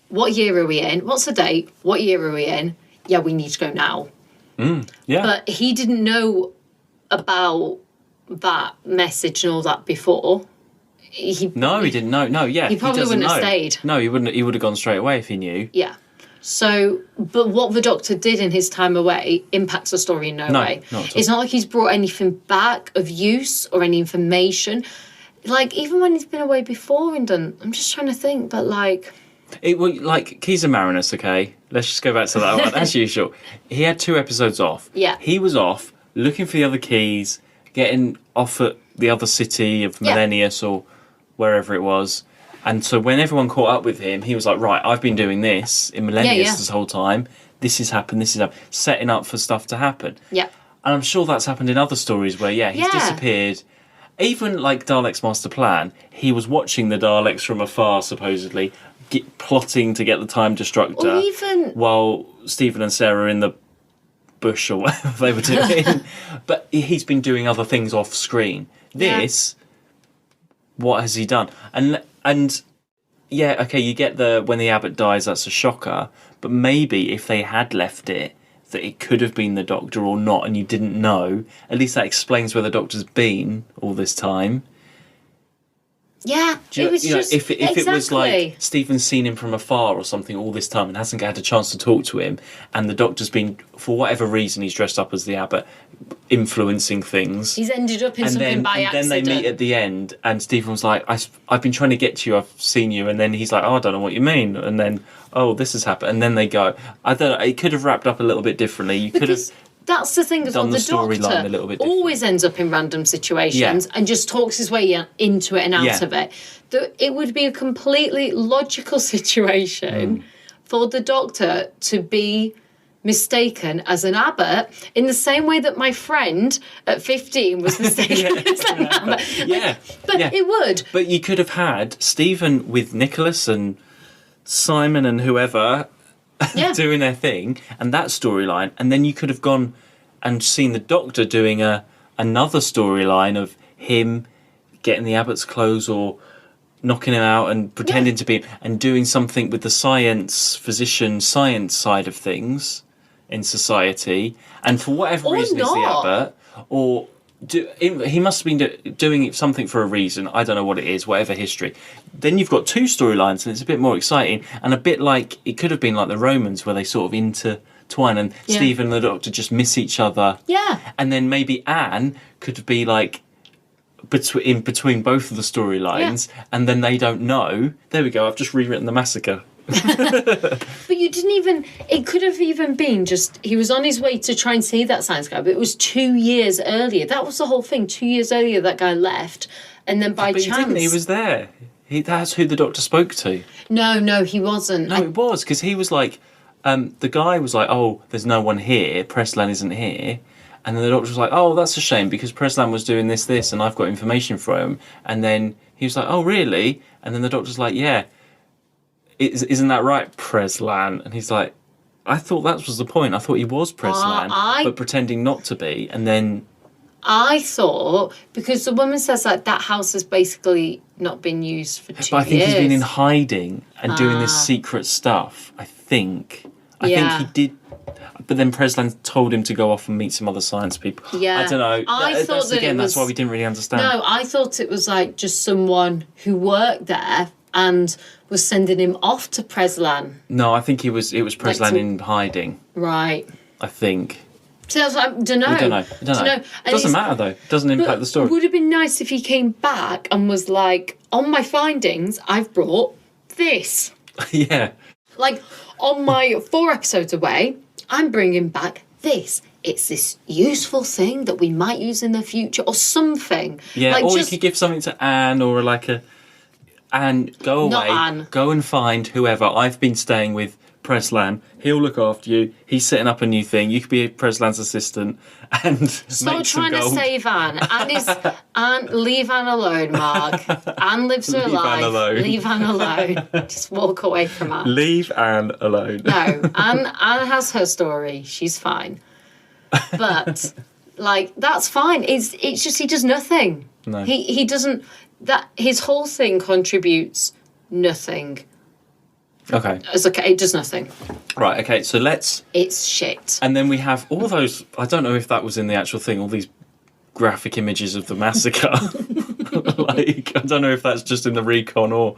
[SPEAKER 2] what year are we in? What's the date? What year are we in? Yeah, we need to go now.
[SPEAKER 3] Yeah.
[SPEAKER 2] But he didn't know about that message and all that before,
[SPEAKER 3] No, he didn't know. No, yeah.
[SPEAKER 2] He probably
[SPEAKER 3] doesn't
[SPEAKER 2] wouldn't have
[SPEAKER 3] know.
[SPEAKER 2] stayed.
[SPEAKER 3] No, he wouldn't. He would have gone straight away if he knew.
[SPEAKER 2] Yeah. So, but what the Doctor did in his time away impacts the story in no way.
[SPEAKER 3] Not at all.
[SPEAKER 2] It's not like he's brought anything back of use or any information. Like, even when he's been away before and done... I'm just trying to think, but like...
[SPEAKER 3] Keys and Marinus, okay? Let's just go back to that one. As usual. He had 2 episodes off.
[SPEAKER 2] Yeah.
[SPEAKER 3] He was off, looking for the other keys, getting off at the other city of Millennius or wherever it was. And so when everyone caught up with him, he was like, right, I've been doing this in Millennius this whole time. This has happened, setting up for stuff to happen.
[SPEAKER 2] Yeah.
[SPEAKER 3] And I'm sure that's happened in other stories where, he's disappeared. Even like Dalek's Master Plan, he was watching the Daleks from afar, supposedly, plotting to get the Time Destructor.
[SPEAKER 2] Or even...
[SPEAKER 3] While Stephen and Sarah are in the bush or whatever they were doing. But he's been doing other things off screen. This, what has he done? And you get when the abbot dies, that's a shocker. But maybe if they had left it, that it could have been the Doctor or not, and you didn't know, at least that explains where the Doctor's been all this time.
[SPEAKER 2] Yeah, it was just...
[SPEAKER 3] If it was like Stephen's seen him from afar or something all this time and hasn't had a chance to talk to him, and the Doctor's been, for whatever reason, he's dressed up as the abbot, influencing things.
[SPEAKER 2] He's ended up in something by accident.
[SPEAKER 3] Then they meet at the end, and Stephen was like, I've been trying to get to you, I've seen you, and then he's like, I don't know what you mean, and then, this has happened, and then they go. I don't know, it could have wrapped up a little bit differently. You could have...
[SPEAKER 2] That's the thing as well. The Doctor always ends up in random situations and just talks his way into it and out of it. It would be a completely logical situation for the Doctor to be mistaken as an abbot in the same way that my friend at 15 was mistaken as an abbot. It would.
[SPEAKER 3] But you could have had Stephen with Nicholas and Simon and whoever... doing their thing, and that storyline, and then you could have gone and seen the Doctor doing another storyline of him getting the abbot's clothes or knocking him out and pretending to be, and doing something with the physician science side of things in society, and for whatever reason is the abbot, or he must have been doing something for a reason. I don't know what it is, whatever history. Then you've got 2 storylines, and it's a bit more exciting, and a bit like it could have been like the Romans, where they sort of intertwine, and Stephen and the Doctor just miss each other.
[SPEAKER 2] Yeah.
[SPEAKER 3] And then maybe Anne could be like between both of the storylines, and then they don't know. There we go. I've just rewritten the Massacre.
[SPEAKER 2] But you didn't even... It could have even been just... He was on his way to try and see that science guy, but it was 2 years earlier. That was the whole thing. 2 years earlier, that guy left. And then by chance...
[SPEAKER 3] He was there. That's who the Doctor spoke to.
[SPEAKER 2] No, he wasn't.
[SPEAKER 3] No, it was, because he was like... the guy was like, there's no one here. Preslan isn't here. And then the Doctor was like, that's a shame, because Preslan was doing this, and I've got information from him. And then he was like, really? And then the Doctor's like, yeah. Isn't that right, Preslan? And he's like, I thought that was the point. I thought he was Preslan, but pretending not to be. And then...
[SPEAKER 2] I thought, because the woman says that house has basically not been used for 2 years.
[SPEAKER 3] But I think he's been in hiding and doing this secret stuff, I think. I think he did... But then Preslan told him to go off and meet some other science people. Yeah. I don't know. That's why we didn't really understand.
[SPEAKER 2] No, I thought it was like just someone who worked there and was sending him off to Preslan.
[SPEAKER 3] No, I think it was Preslan in hiding.
[SPEAKER 2] Right.
[SPEAKER 3] I think.
[SPEAKER 2] So I don't know.
[SPEAKER 3] We don't know. It doesn't matter, though. It doesn't impact the story.
[SPEAKER 2] It would have been nice if he came back and was like, on my findings, I've brought this.
[SPEAKER 3] Yeah.
[SPEAKER 2] Like, on my 4 episodes away, I'm bringing back this. It's this useful thing that we might use in the future or something.
[SPEAKER 3] Yeah, or you could give something to Anne or like a... Anne, go away.
[SPEAKER 2] Not Anne.
[SPEAKER 3] Go and find whoever. I've been staying with Preslan. He'll look after you. He's setting up a new thing. You could be Preslan's assistant and
[SPEAKER 2] Stop
[SPEAKER 3] make some
[SPEAKER 2] trying
[SPEAKER 3] gold.
[SPEAKER 2] to save Anne. Leave Anne alone, Mark. Anne lives her life.
[SPEAKER 3] Anne alone.
[SPEAKER 2] Leave Anne alone. Just walk away from Anne.
[SPEAKER 3] Leave Anne alone.
[SPEAKER 2] No, Anne has her story. She's fine. But, like, that's fine. It's just he does nothing.
[SPEAKER 3] No.
[SPEAKER 2] He doesn't... His whole thing contributes nothing.
[SPEAKER 3] Okay.
[SPEAKER 2] It does nothing.
[SPEAKER 3] Right, okay, so let's...
[SPEAKER 2] It's shit.
[SPEAKER 3] And then we have all those... I don't know if that was in the actual thing, all these graphic images of the massacre. Like, I don't know if that's just in the recon or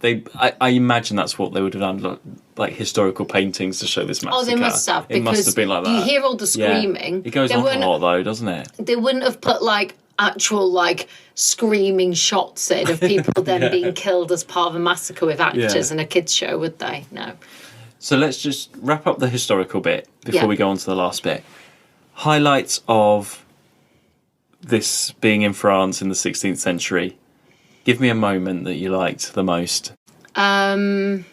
[SPEAKER 3] I imagine that's what they would have done, like historical paintings to show this massacre.
[SPEAKER 2] Oh, they must have.
[SPEAKER 3] It must have been like that.
[SPEAKER 2] You hear all the screaming.
[SPEAKER 3] Yeah. It goes on a lot, though, doesn't it?
[SPEAKER 2] They wouldn't have put, like, actual, like, screaming shots in of people then being killed as part of a massacre with actors in a kids' show, would they? No.
[SPEAKER 3] So let's just wrap up the historical bit before we go on to the last bit. Highlights of this being in France in the 16th century. Give me a moment that you liked the most.
[SPEAKER 2] Oh,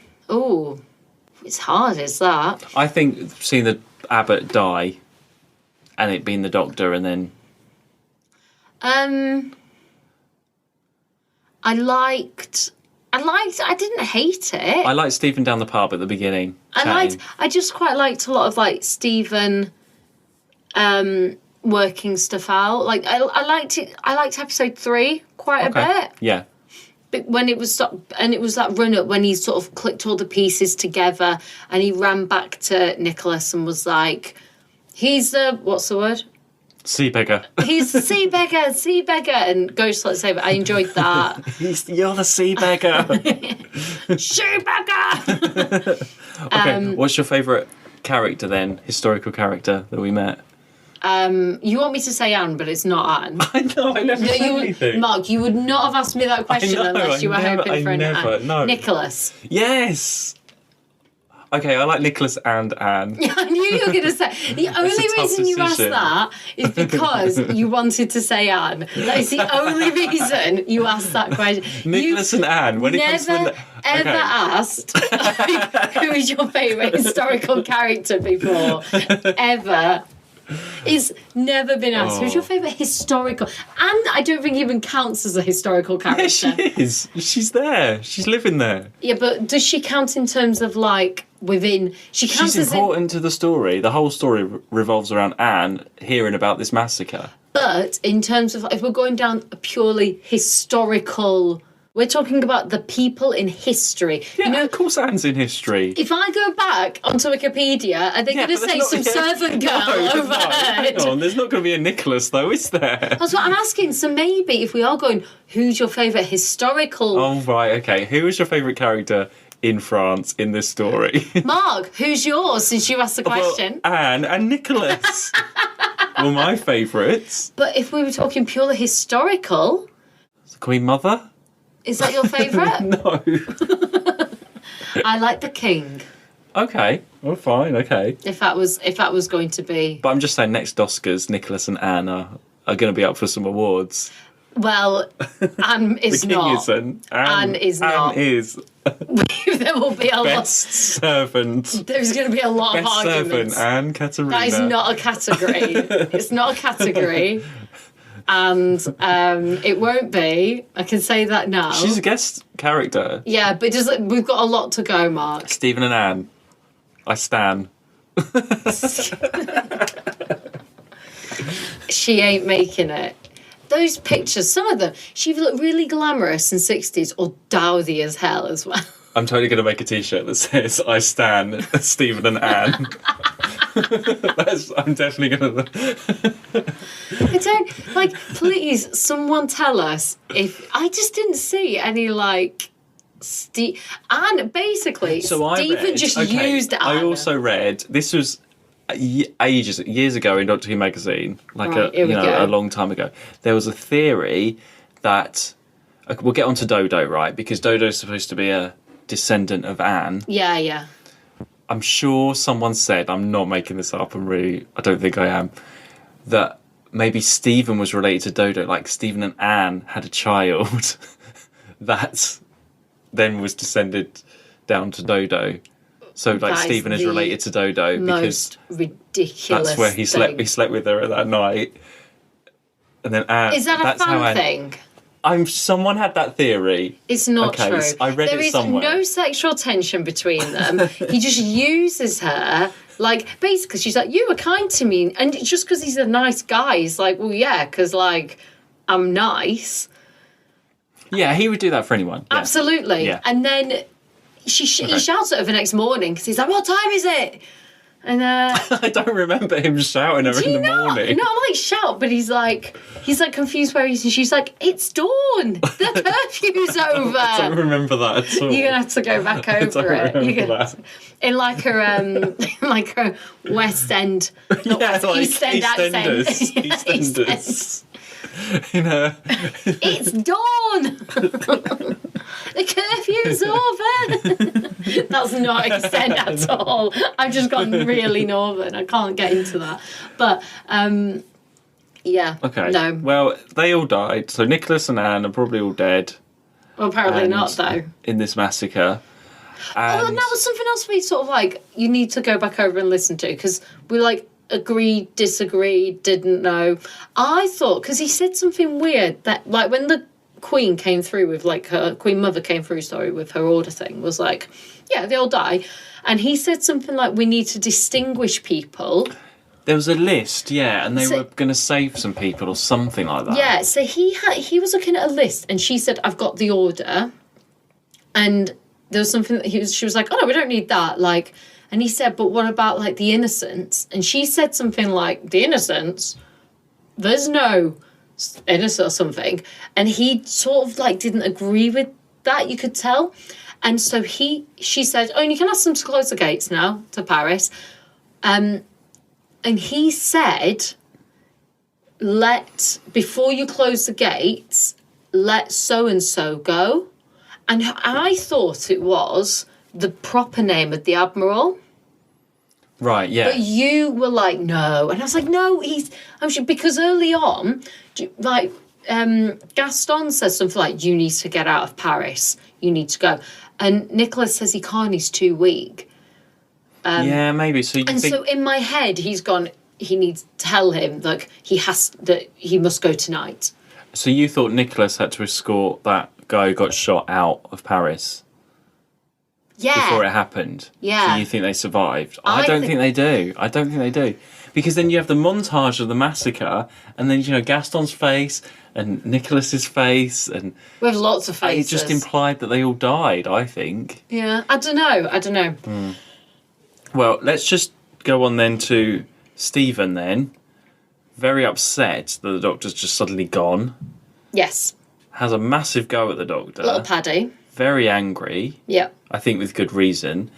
[SPEAKER 2] it's hard, is that?
[SPEAKER 3] I think seeing the abbot die and it being the doctor and then...
[SPEAKER 2] I didn't hate it.
[SPEAKER 3] I liked Stephen down the pub at the beginning.
[SPEAKER 2] I just quite liked a lot of, like, Stephen working stuff out. Like, I liked it. I liked episode 3 quite a bit.
[SPEAKER 3] Yeah.
[SPEAKER 2] But when it was that run up when he sort of clicked all the pieces together and he ran back to Nicholas and was like, he's the, what's the word?
[SPEAKER 3] Sea beggar.
[SPEAKER 2] He's the sea beggar, and Ghost Let's Say, I enjoyed that.
[SPEAKER 3] You're the sea beggar.
[SPEAKER 2] Sea beggar!
[SPEAKER 3] Okay, what's your favourite character then, historical character that we met?
[SPEAKER 2] You want me to say Anne, but it's not Anne.
[SPEAKER 3] I know, I never said anything.
[SPEAKER 2] Mark, you would not have asked me that question unless you were hoping for an Anne.
[SPEAKER 3] No.
[SPEAKER 2] Nicholas.
[SPEAKER 3] Yes! Okay, I like Nicholas and Anne.
[SPEAKER 2] I knew you were going to say. The only reason you asked that is because you wanted to say Anne. That is the only reason you asked that question.
[SPEAKER 3] Nicholas and Anne, when it comes to the...
[SPEAKER 2] Ever asked who is your favourite historical character before? Ever. It's never been asked. Who's your favourite historical? And I don't think even counts as a historical character.
[SPEAKER 3] Yeah, she is. She's there. She's living there.
[SPEAKER 2] Yeah, but does she count in terms of, like, within...
[SPEAKER 3] She's important to the story. The whole story revolves around Anne hearing about this massacre.
[SPEAKER 2] But in terms of, if we're going down a purely historical... We're talking about the people in history.
[SPEAKER 3] Yeah,
[SPEAKER 2] you know,
[SPEAKER 3] of course Anne's in history.
[SPEAKER 2] If I go back onto Wikipedia, are they going to say some servant girl overheard?
[SPEAKER 3] Hang on, there's not going to be a Nicholas, though, is there?
[SPEAKER 2] That's what I'm asking. So maybe if we are going, who's your favourite historical...
[SPEAKER 3] Oh, right, okay. Who is your favourite character in France in this story?
[SPEAKER 2] Mark, who's yours, since you asked the question?
[SPEAKER 3] Well, Anne and Nicholas were my favourites.
[SPEAKER 2] But if we were talking purely historical...
[SPEAKER 3] Queen Mother?
[SPEAKER 2] Is that your favourite?
[SPEAKER 3] No.
[SPEAKER 2] I like the King.
[SPEAKER 3] Okay. Well, fine. Okay.
[SPEAKER 2] If that was going to be...
[SPEAKER 3] But I'm just saying, next Oscars, Nicholas and Anne are going to be up for some awards.
[SPEAKER 2] Well, Anne is
[SPEAKER 3] the King
[SPEAKER 2] not.
[SPEAKER 3] isn't.
[SPEAKER 2] Anne is not.
[SPEAKER 3] Anne is.
[SPEAKER 2] There will be a
[SPEAKER 3] Best servant.
[SPEAKER 2] There's going to be a lot
[SPEAKER 3] Best
[SPEAKER 2] of arguments.
[SPEAKER 3] servant, Anne Katerina.
[SPEAKER 2] That is not a category. It's not a category. And it won't be. I can say that now.
[SPEAKER 3] She's a guest character.
[SPEAKER 2] Yeah, but we've got a lot to go, Mark.
[SPEAKER 3] Stephen and Anne. I stan.
[SPEAKER 2] She ain't making it. Those pictures, some of them, she looked really glamorous in 60s or dowdy as hell as well.
[SPEAKER 3] I'm totally going to make a t-shirt that says I stan Stephen and Anne. I'm definitely going to...
[SPEAKER 2] I don't, like, please, someone tell us if... I just didn't see any, like... Anne, basically,
[SPEAKER 3] So
[SPEAKER 2] Stephen just used Anne.
[SPEAKER 3] I also read, this was years ago in Doctor Who magazine, like a long time ago. There was a theory that... We'll get on to Dodo, right? Because Dodo's supposed to be a descendant of Anne.
[SPEAKER 2] Yeah.
[SPEAKER 3] I'm sure someone said, I'm not making this up, I don't think I am, that maybe Stephen was related to Dodo, like Stephen and Anne had a child that then was descended down to Dodo. So like Stephen is related to Dodo because
[SPEAKER 2] ridiculous
[SPEAKER 3] that's where he slept with her that night. And then Anne,
[SPEAKER 2] is that a fan thing?
[SPEAKER 3] Someone had that theory.
[SPEAKER 2] It's not true.
[SPEAKER 3] I read it somewhere.
[SPEAKER 2] There is no sexual tension between them. He just uses her. Like, basically, she's like, you were kind to me. And just because he's a nice guy, he's like, well, yeah, because, like, I'm nice.
[SPEAKER 3] Yeah, he would do that for anyone. Yeah.
[SPEAKER 2] Absolutely.
[SPEAKER 3] Yeah.
[SPEAKER 2] And then he shouts at her the next morning because he's like, what time is it? And
[SPEAKER 3] I don't remember him shouting her in the morning.
[SPEAKER 2] not like shout, but he's like confused where he's, and she's like, it's dawn, the curfew's over.
[SPEAKER 3] I don't remember that at all.
[SPEAKER 2] You're gonna have to go back over it. In like a West End, East End accent.
[SPEAKER 3] EastEnders.
[SPEAKER 2] It's dawn. The curfew's over. That's not East End at all. I've just gone really northern. I can't get into that. But yeah.
[SPEAKER 3] Okay.
[SPEAKER 2] No.
[SPEAKER 3] Well, they all died. So Nicholas and Anne are probably all dead.
[SPEAKER 2] Well, apparently not though.
[SPEAKER 3] In this massacre.
[SPEAKER 2] And that was something else we sort of like. You need to go back over and listen to because we like agreed, disagreed, didn't know. I thought because he said something weird that like when the Queen came through with like her Queen Mother came through, sorry, with her order thing was like, yeah, they all die, and he said something like we need to distinguish people.
[SPEAKER 3] There was a list, yeah, and they were going to save some people or something like that.
[SPEAKER 2] Yeah, so he was looking at a list, and she said, "I've got the order," and there was something that she was like, "Oh no, we don't need that." Like, and he said, "But what about like the innocents?" And she said something like, "The innocents? There's no innocent or something," and he sort of like didn't agree with that. You could tell, and so she said, "Oh, and you can ask them to close the gates now to Paris," and he said, before you close the gates, let so and so go, and I thought it was the proper name of the admiral.
[SPEAKER 3] Right, yeah.
[SPEAKER 2] But you were like, no. And I was like, no, I'm sure, because early on, like, Gaston says something like, you need to get out of Paris. You need to go. And Nicholas says he can't, he's too weak.
[SPEAKER 3] Yeah, maybe. So
[SPEAKER 2] so in my head, he's gone, he needs to tell him, like, that he must go tonight.
[SPEAKER 3] So you thought Nicholas had to escort that guy who got shot out of Paris?
[SPEAKER 2] Yeah.
[SPEAKER 3] Before it happened.
[SPEAKER 2] Yeah.
[SPEAKER 3] So you think they survived? I don't think they do. I don't think they do. Because then you have the montage of the massacre, and then, Gaston's face and Nicholas's face, and
[SPEAKER 2] with lots of faces.
[SPEAKER 3] It just implied that they all died, I think.
[SPEAKER 2] Yeah, I don't know.
[SPEAKER 3] Well, let's just go on then to Stephen then. Very upset that the doctor's just suddenly gone.
[SPEAKER 2] Yes.
[SPEAKER 3] Has a massive go at the doctor.
[SPEAKER 2] Little Paddy.
[SPEAKER 3] Very angry.
[SPEAKER 2] Yeah.
[SPEAKER 3] I think with good reason.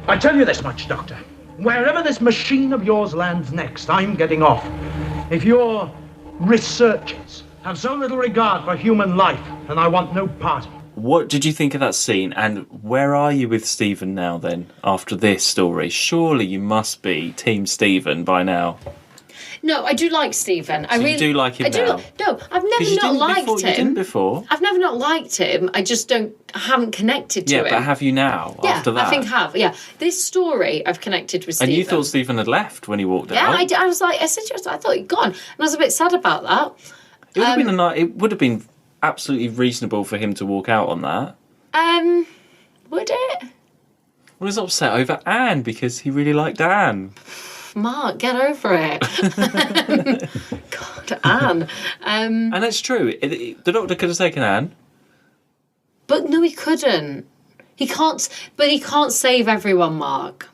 [SPEAKER 5] I tell you this much, Doctor. Wherever this machine of yours lands next, I'm getting off. If your researches have so little regard for human life, then I want no part of it.
[SPEAKER 3] What did you think of that scene, and where are you with Stephen now then, after this story? Surely you must be Team Stephen by now.
[SPEAKER 2] No, I do like Stephen.
[SPEAKER 3] You do like him now?
[SPEAKER 2] No, I've never not liked him.
[SPEAKER 3] You didn't before.
[SPEAKER 2] I've never not liked him. I just haven't connected to him.
[SPEAKER 3] Yeah, but have you now, after that?
[SPEAKER 2] I think I have, yeah. This story, I've connected with Stephen.
[SPEAKER 3] And you thought Stephen had left when he walked out?
[SPEAKER 2] Yeah, I was like, I thought he'd gone. And I was a bit sad about that.
[SPEAKER 3] It would have been absolutely reasonable for him to walk out on that.
[SPEAKER 2] Would it?
[SPEAKER 3] Well, he's upset over Anne because he really liked Anne.
[SPEAKER 2] Mark, get over it. God, Anne.
[SPEAKER 3] And that's true. The doctor could have taken Anne.
[SPEAKER 2] But no, he couldn't. He can't save everyone, Mark.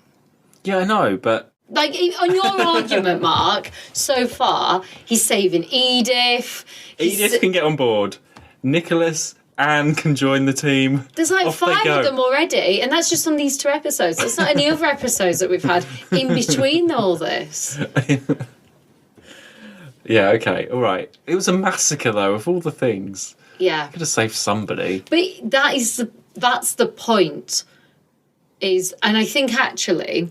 [SPEAKER 3] Yeah, I know, but...
[SPEAKER 2] Like, on your argument, Mark, so far, he's saving Edith.
[SPEAKER 3] Edith can get on board. Nicholas, Anne can join the team.
[SPEAKER 2] There's like
[SPEAKER 3] Off
[SPEAKER 2] 5 of them already, and that's just on these 2 episodes. There's not any other episodes that we've had in between all this.
[SPEAKER 3] Yeah, okay, all right. It was a massacre, though, of all the things.
[SPEAKER 2] Yeah.
[SPEAKER 3] Could have saved somebody.
[SPEAKER 2] But that's the point. And I think actually,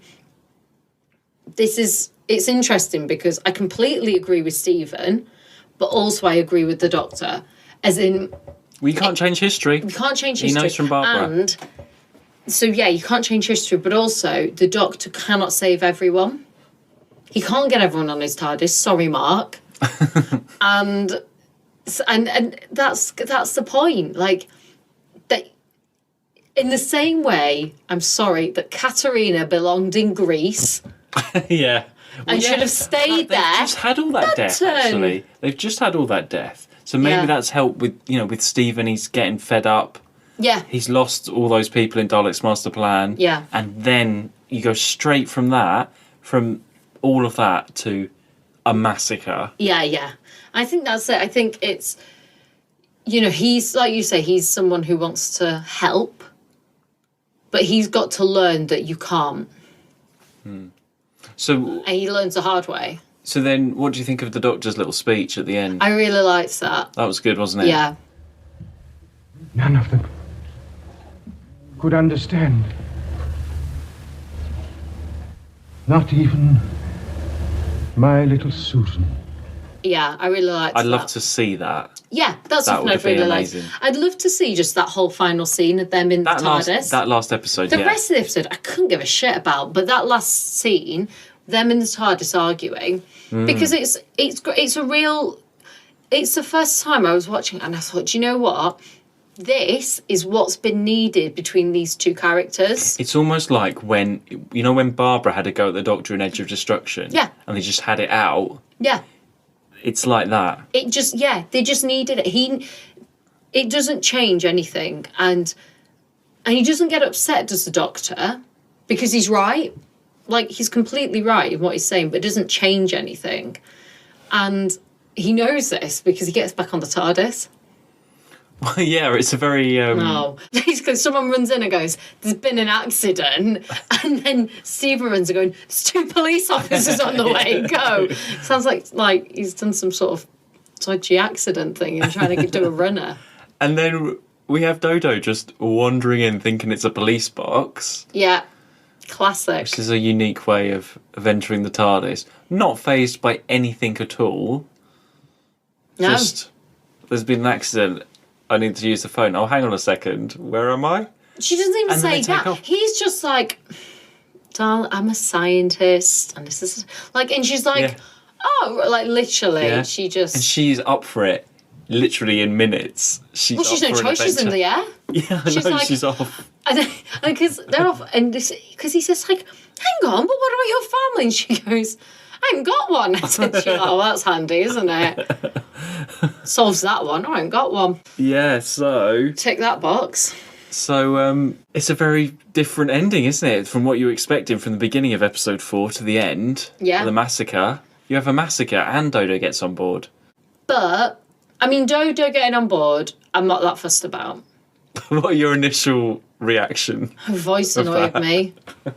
[SPEAKER 2] it's interesting because I completely agree with Stephen, but also I agree with the doctor. As in...
[SPEAKER 3] Well, you can't change history.
[SPEAKER 2] You can't change history.
[SPEAKER 3] He knows from Barbara.
[SPEAKER 2] And so, yeah, you can't change history, but also the doctor cannot save everyone. He can't get everyone on his TARDIS. Sorry, Mark. and that's the point. Like, that in the same way, I'm sorry, that Katerina belonged in Greece.
[SPEAKER 3] Yeah.
[SPEAKER 2] And should have stayed there.
[SPEAKER 3] They've just had all that death, actually. They've just had all that death. So maybe that's helped with, with Stephen. He's getting fed up.
[SPEAKER 2] Yeah.
[SPEAKER 3] He's lost all those people in Dalek's master plan.
[SPEAKER 2] Yeah.
[SPEAKER 3] And then, you go straight from all of that to a massacre.
[SPEAKER 2] Yeah. I think that's it. I think it's, he's, like you say, he's someone who wants to help, but he's got to learn that you can't.
[SPEAKER 3] So,
[SPEAKER 2] And he learns the hard way.
[SPEAKER 3] So then, what do you think of the Doctor's little speech at the end?
[SPEAKER 2] I really liked that.
[SPEAKER 3] That was good, wasn't it?
[SPEAKER 2] Yeah.
[SPEAKER 1] None of them could understand. Not even my little Susan.
[SPEAKER 2] Yeah, I really liked that.
[SPEAKER 3] I'd love to see that.
[SPEAKER 2] Yeah, that's
[SPEAKER 3] That
[SPEAKER 2] something
[SPEAKER 3] would
[SPEAKER 2] I'd
[SPEAKER 3] be
[SPEAKER 2] really
[SPEAKER 3] amazing.
[SPEAKER 2] liked. I'd love to see just that whole final scene of them in the TARDIS.
[SPEAKER 3] That last episode,
[SPEAKER 2] The rest of the episode, I couldn't give a shit about, but that last scene, them in the TARDIS arguing, because it's a real. It's the first time I was watching it and I thought, do you know what? This is what's been needed between these two characters.
[SPEAKER 3] It's almost like when Barbara had a go at the Doctor in Edge of Destruction.
[SPEAKER 2] Yeah.
[SPEAKER 3] And they just had it out.
[SPEAKER 2] Yeah.
[SPEAKER 3] It's like that.
[SPEAKER 2] They just needed it. It doesn't change anything, and he doesn't get upset, does the Doctor, because he's right. Like, he's completely right in what he's saying, but it doesn't change anything. And he knows this because he gets back on the TARDIS.
[SPEAKER 3] Well, yeah, it's a very...
[SPEAKER 2] No. Basically, someone runs in and goes, there's been an accident. And then Stephen runs and going, there's 2 police officers on the way, go. Sounds like he's done some sort of dodgy accident thing and trying to do a runner.
[SPEAKER 3] And then we have Dodo just wandering in thinking it's a police box.
[SPEAKER 2] Yeah. Classic.
[SPEAKER 3] Which is a unique way of entering the TARDIS. Not fazed by anything at all.
[SPEAKER 2] No.
[SPEAKER 3] Just, there's been an accident. I need to use the phone. Oh, hang on a second. Where am I?
[SPEAKER 2] She doesn't even
[SPEAKER 3] And then
[SPEAKER 2] say
[SPEAKER 3] they take
[SPEAKER 2] that.
[SPEAKER 3] off.
[SPEAKER 2] He's just like, darling, I'm a scientist. And this is like, and she's like,
[SPEAKER 3] Yeah.
[SPEAKER 2] oh, like literally,
[SPEAKER 3] Yeah.
[SPEAKER 2] she just.
[SPEAKER 3] And she's up for it. Literally in minutes. She's
[SPEAKER 2] well, she's
[SPEAKER 3] up
[SPEAKER 2] no
[SPEAKER 3] for an
[SPEAKER 2] choice. She's in
[SPEAKER 3] adventure.
[SPEAKER 2] the air.
[SPEAKER 3] Yeah, I
[SPEAKER 2] She's
[SPEAKER 3] know,
[SPEAKER 2] like-
[SPEAKER 3] she's off.
[SPEAKER 2] And because they're off, and because he says like, hang on, but what about your family? And she goes, I haven't got one. I said, oh, that's handy, isn't it? Solves that one. I haven't got one.
[SPEAKER 3] Yeah, so
[SPEAKER 2] Tick that box.
[SPEAKER 3] it's a very different ending, isn't it? From what you were expecting from the beginning of episode 4 to the end.
[SPEAKER 2] Yeah.
[SPEAKER 3] The massacre. You have a massacre and Dodo gets on board.
[SPEAKER 2] But I mean, Dodo getting on board, I'm not that fussed about.
[SPEAKER 3] What are your initial reaction?
[SPEAKER 2] Her voice annoyed me.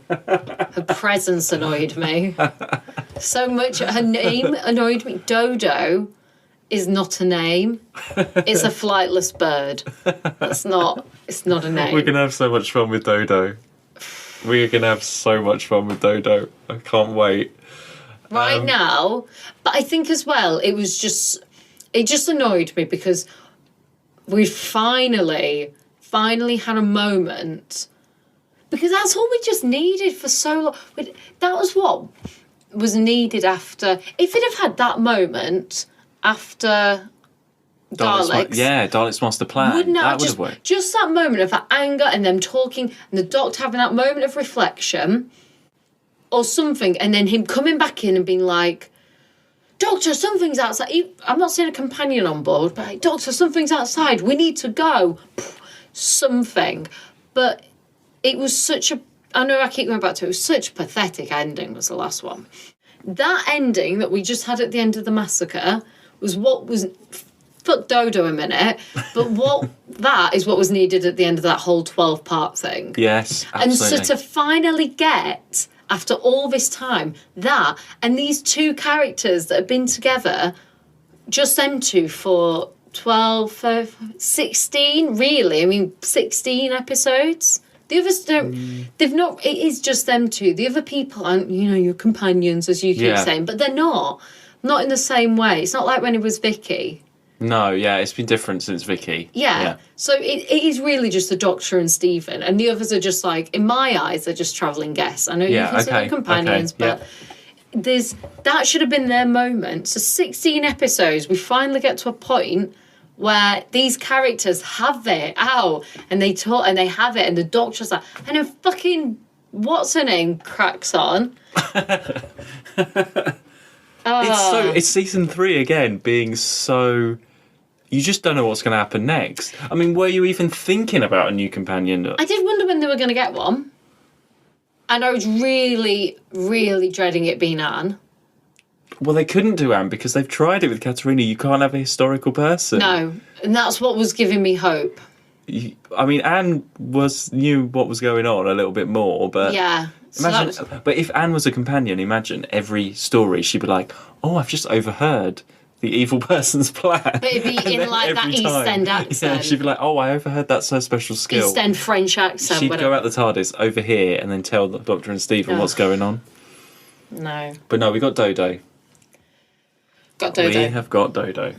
[SPEAKER 2] Her presence annoyed me. So much. Her name annoyed me. Dodo is not a name. It's a flightless bird. It's not a name.
[SPEAKER 3] We're going to have so much fun with Dodo. We're going to have so much fun with Dodo. I can't wait.
[SPEAKER 2] Right now. But I think as well, it just annoyed me because we finally had a moment, because that's all we just needed for so long. That was what was needed after. If it have had that moment after Daleks,
[SPEAKER 3] Daleks Master Plan.
[SPEAKER 2] wouldn't
[SPEAKER 3] that would
[SPEAKER 2] just,
[SPEAKER 3] have worked.
[SPEAKER 2] just that moment of that anger and them talking and the Doctor having that moment of reflection or something, and then him coming back in and being like, Doctor, something's outside. I'm not saying a companion on board, but like, Doctor, something's outside. We need to go. Something. But it was such a... I know I keep going back to it. It was such a pathetic ending was the last one. That ending that we just had at the end of the massacre was what was... Fuck Dodo a minute. But that is what was needed at the end of that whole 12-part thing.
[SPEAKER 3] Yes,
[SPEAKER 2] And
[SPEAKER 3] absolutely.
[SPEAKER 2] so to finally get, after all this time, that, and these 2 characters that have been together, just them 2 for 12, 16, really? I mean, 16 episodes? The others don't, they've not, it is just them 2. The other people aren't, your companions, as you keep saying, but they're not in the same way. It's not like when it was Vicky.
[SPEAKER 3] No, yeah, it's been different since Vicky.
[SPEAKER 2] Yeah. So it is really just the Doctor and Stephen, and the others are just like, in my eyes, they're just travelling guests. I know you consider them companions, but that should have been their moment. So 16 episodes, we finally get to a point where these characters have it out, and they talk, and they have it, and the Doctor's like, and then fucking, what's her name, cracks on.
[SPEAKER 3] It's season 3 again, being so... You just don't know what's going to happen next. I mean, were you even thinking about a new companion?
[SPEAKER 2] I did wonder when they were going to get one. And I was really, really dreading it being Anne.
[SPEAKER 3] Well, they couldn't do Anne because they've tried it with Katerina. You can't have a historical person.
[SPEAKER 2] No, and that's what was giving me hope.
[SPEAKER 3] I mean, Anne knew what was going on a little bit more, but
[SPEAKER 2] Yeah.
[SPEAKER 3] imagine. But if Anne was a companion, imagine every story she'd be like, "Oh, I've just overheard the evil person's plan."
[SPEAKER 2] But it'd be
[SPEAKER 3] And
[SPEAKER 2] in
[SPEAKER 3] then
[SPEAKER 2] like that
[SPEAKER 3] every
[SPEAKER 2] East
[SPEAKER 3] time-
[SPEAKER 2] End accent.
[SPEAKER 3] Yeah, she'd be like, "Oh, I overheard that's her special skill."
[SPEAKER 2] East End French accent.
[SPEAKER 3] She'd
[SPEAKER 2] whatever.
[SPEAKER 3] go out the TARDIS over here and then tell the Doctor and Stephen what's going on.
[SPEAKER 2] No.
[SPEAKER 3] But no, we got Dodo.
[SPEAKER 2] Got Dodo.
[SPEAKER 3] We have got Dodo.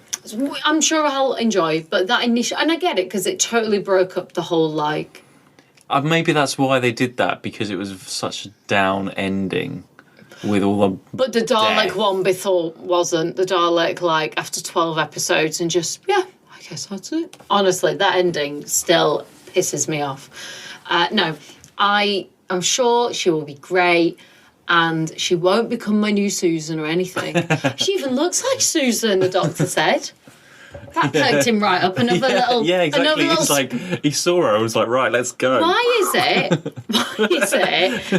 [SPEAKER 2] I'm sure I'll enjoy, but that initial... And I get it, because it totally broke up the whole, like...
[SPEAKER 3] Maybe that's why they did that, because it was such a down ending with all the...
[SPEAKER 2] But the Dalek
[SPEAKER 3] death.
[SPEAKER 2] one before wasn't. The Dalek, like, after 12 episodes and just, yeah, I guess that's it. Honestly, that ending still pisses me off. No, I'm sure she will be great. And she won't become my new Susan or anything. She even looks like Susan, the Doctor said. That perked him right up. Another little...
[SPEAKER 3] Yeah, exactly.
[SPEAKER 2] Another little
[SPEAKER 3] It's like, he saw her and was like, right, let's go.
[SPEAKER 2] Why is it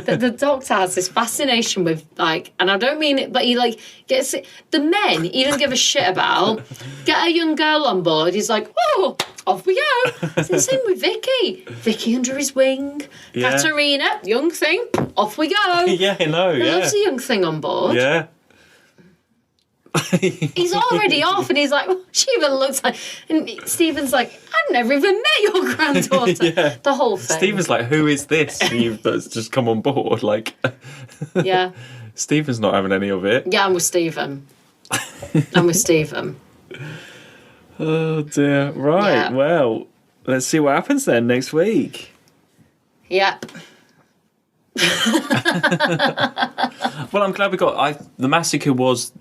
[SPEAKER 2] that the Doctor has this fascination with, like, and I don't mean it, but he, like, gets it. The men he doesn't give a shit about. Get a young girl on board, he's like, oh, off we go. It's the same with Vicky. Vicky under his wing.
[SPEAKER 3] Yeah.
[SPEAKER 2] Katerina, young thing, off we go.
[SPEAKER 3] Yeah, I know,
[SPEAKER 2] He
[SPEAKER 3] yeah.
[SPEAKER 2] loves a young thing on board.
[SPEAKER 3] Yeah.
[SPEAKER 2] He's already off, and he's like, oh, she even looks like. And Stephen's like, I've never even met your granddaughter.
[SPEAKER 3] Yeah.
[SPEAKER 2] The whole thing.
[SPEAKER 3] Stephen's like, who is this that's just come on board? Like,
[SPEAKER 2] Yeah.
[SPEAKER 3] Stephen's not having any of it.
[SPEAKER 2] Yeah, I'm with Stephen. I'm with Stephen.
[SPEAKER 3] Oh, dear. Right,
[SPEAKER 2] Yeah.
[SPEAKER 3] well, let's see what happens then next week.
[SPEAKER 2] Yep.
[SPEAKER 3] Well, I'm glad we got... The Massacre was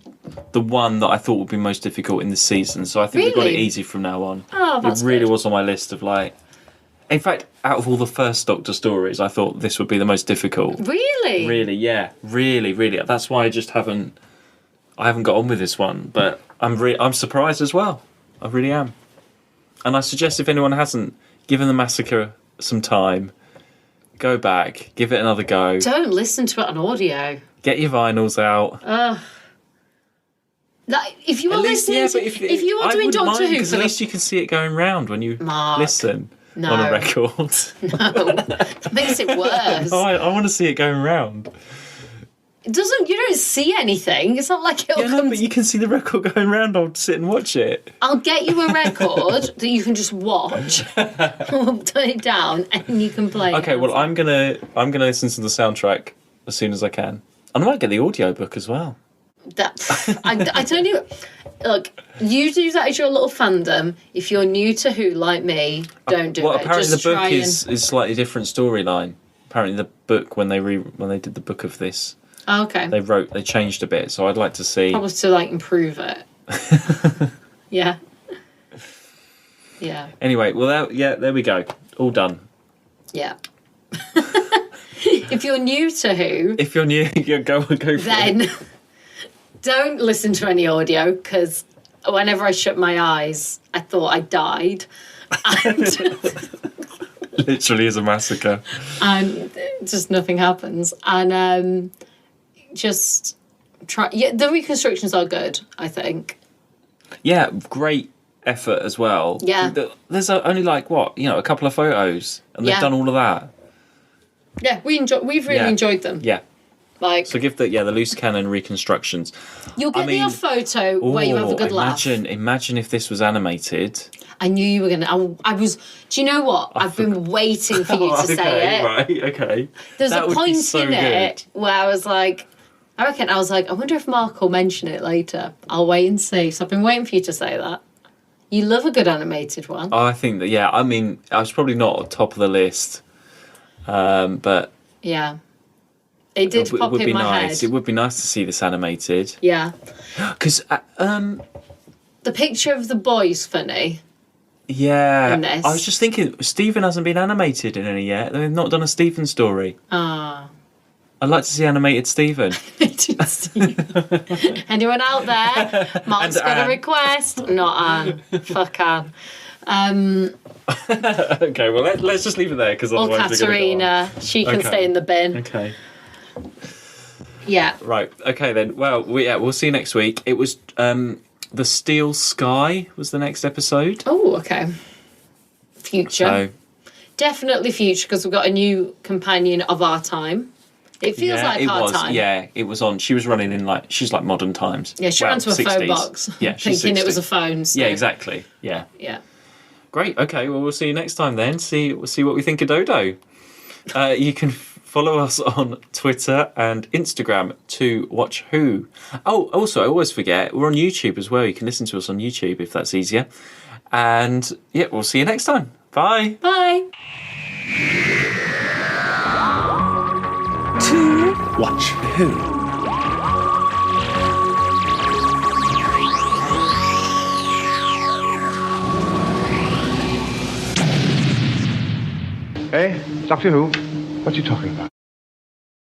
[SPEAKER 3] the one that I thought would be most difficult in the season, so I think we got it
[SPEAKER 2] Really?
[SPEAKER 3] easy from now on.
[SPEAKER 2] Oh, that's
[SPEAKER 3] It really
[SPEAKER 2] good.
[SPEAKER 3] was on my list of, like... In fact, out of all the first Doctor stories, I thought this would be the most difficult.
[SPEAKER 2] Really?
[SPEAKER 3] Really, yeah. Really, really. That's why I just haven't... I haven't got on with this one, but I'm surprised as well. I really am. And I suggest if anyone hasn't given the Massacre some time, go back, give it another go,
[SPEAKER 2] Don't listen to it on audio.
[SPEAKER 3] get your vinyls out.
[SPEAKER 2] Like, if you were
[SPEAKER 3] At least,
[SPEAKER 2] listening
[SPEAKER 3] yeah,
[SPEAKER 2] to,
[SPEAKER 3] but
[SPEAKER 2] if you were
[SPEAKER 3] I
[SPEAKER 2] doing
[SPEAKER 3] wouldn't
[SPEAKER 2] Doctor
[SPEAKER 3] mind,
[SPEAKER 2] Who
[SPEAKER 3] 'cause
[SPEAKER 2] for
[SPEAKER 3] at
[SPEAKER 2] the
[SPEAKER 3] least you can see it going round when you
[SPEAKER 2] Mark,
[SPEAKER 3] listen
[SPEAKER 2] no.
[SPEAKER 3] on a record.
[SPEAKER 2] It makes it worse.
[SPEAKER 3] I want to see it going round.
[SPEAKER 2] It doesn't. You don't see anything. It's not like it'll
[SPEAKER 3] Yeah, no,
[SPEAKER 2] come.
[SPEAKER 3] but you can see the record going round. I'll sit and watch it.
[SPEAKER 2] I'll get you a record that you can just watch. We'll turn it down and you can play.
[SPEAKER 3] Okay,
[SPEAKER 2] it.
[SPEAKER 3] well, I'm gonna listen to the soundtrack as soon as I can. And I might get the audiobook as well.
[SPEAKER 2] I don't even. Look, you do that as your little fandom. If you're new to Who, like me, don't do
[SPEAKER 3] Well,
[SPEAKER 2] it.
[SPEAKER 3] apparently
[SPEAKER 2] Just
[SPEAKER 3] the book
[SPEAKER 2] try
[SPEAKER 3] is slightly different storyline. Apparently the book when they did the book of this,
[SPEAKER 2] Oh, okay.
[SPEAKER 3] they changed a bit. So I'd like to see.
[SPEAKER 2] Probably to like improve it. Yeah. Yeah.
[SPEAKER 3] Anyway, well, there we go. All done.
[SPEAKER 2] Yeah. If you're new to Who,
[SPEAKER 3] If you're new, you go for it.
[SPEAKER 2] then don't listen to any audio, because whenever I shut my eyes, I thought I died.
[SPEAKER 3] Literally is a massacre.
[SPEAKER 2] And just nothing happens. And just try. Yeah, the reconstructions are good, I think.
[SPEAKER 3] Yeah, great effort as well.
[SPEAKER 2] Yeah.
[SPEAKER 3] There's only like a couple of photos, and they've
[SPEAKER 2] Yeah.
[SPEAKER 3] done all of that.
[SPEAKER 2] Yeah, we've really
[SPEAKER 3] Yeah.
[SPEAKER 2] enjoyed them.
[SPEAKER 3] Yeah.
[SPEAKER 2] Like,
[SPEAKER 3] So give the loose cannon reconstructions.
[SPEAKER 2] you'll get the odd photo where you have a good laugh.
[SPEAKER 3] Imagine if this was animated.
[SPEAKER 2] I knew you were going to. I was. Do you know what? I've been waiting for you to say it.
[SPEAKER 3] Right, okay.
[SPEAKER 2] There's
[SPEAKER 3] That
[SPEAKER 2] a
[SPEAKER 3] would be
[SPEAKER 2] point
[SPEAKER 3] so
[SPEAKER 2] in it where I was like, I wonder if Mark will mention it later. I'll wait and see. So I've been waiting for you to say that. You love a good animated one.
[SPEAKER 3] I think that, yeah, I mean, I was probably not at top of the list, but
[SPEAKER 2] Yeah. It did pop
[SPEAKER 3] would
[SPEAKER 2] in
[SPEAKER 3] be
[SPEAKER 2] my
[SPEAKER 3] nice.
[SPEAKER 2] head.
[SPEAKER 3] It would be nice to see this animated.
[SPEAKER 2] Yeah.
[SPEAKER 3] Because,
[SPEAKER 2] The picture of the boy's funny.
[SPEAKER 3] yeah,
[SPEAKER 2] In this.
[SPEAKER 3] I was just thinking, Stephen hasn't been animated in any yet. They've not done a Stephen story.
[SPEAKER 2] Ah.
[SPEAKER 3] I'd like to see animated Stephen.
[SPEAKER 2] Anyone out there? Mark's
[SPEAKER 3] And
[SPEAKER 2] got a
[SPEAKER 3] Anne.
[SPEAKER 2] request. Not Anne. Fuck Anne.
[SPEAKER 3] Okay, well, let's just leave it there because
[SPEAKER 2] Or
[SPEAKER 3] otherwise we're going to go on.
[SPEAKER 2] Katerina, she can stay in the bin.
[SPEAKER 3] Okay.
[SPEAKER 2] Yeah.
[SPEAKER 3] Right. Okay then. Well, we'll see you next week. It was The Steel Sky was the next episode.
[SPEAKER 2] Oh, okay. Future.
[SPEAKER 3] So,
[SPEAKER 2] Definitely future, because we've got a new companion of our time. It feels like our time.
[SPEAKER 3] Yeah, it was on. She was running in she's like modern times.
[SPEAKER 2] Yeah, she ran to a
[SPEAKER 3] 60s.
[SPEAKER 2] phone box.
[SPEAKER 3] Yeah, she's
[SPEAKER 2] thinking
[SPEAKER 3] 60.
[SPEAKER 2] it was a phone. So.
[SPEAKER 3] Yeah, exactly. Yeah.
[SPEAKER 2] Yeah.
[SPEAKER 3] Great. Okay. Well, we'll see you next time then. We'll see what we think of Dodo. You can follow us on Twitter and Instagram to Watch Who. Oh, also, I always forget, we're on YouTube as well. You can listen to us on YouTube if that's easier. And yeah, we'll see you next time. Bye.
[SPEAKER 2] Bye.
[SPEAKER 7] To Watch Who.
[SPEAKER 1] Hey, Doctor Who? What are you talking about?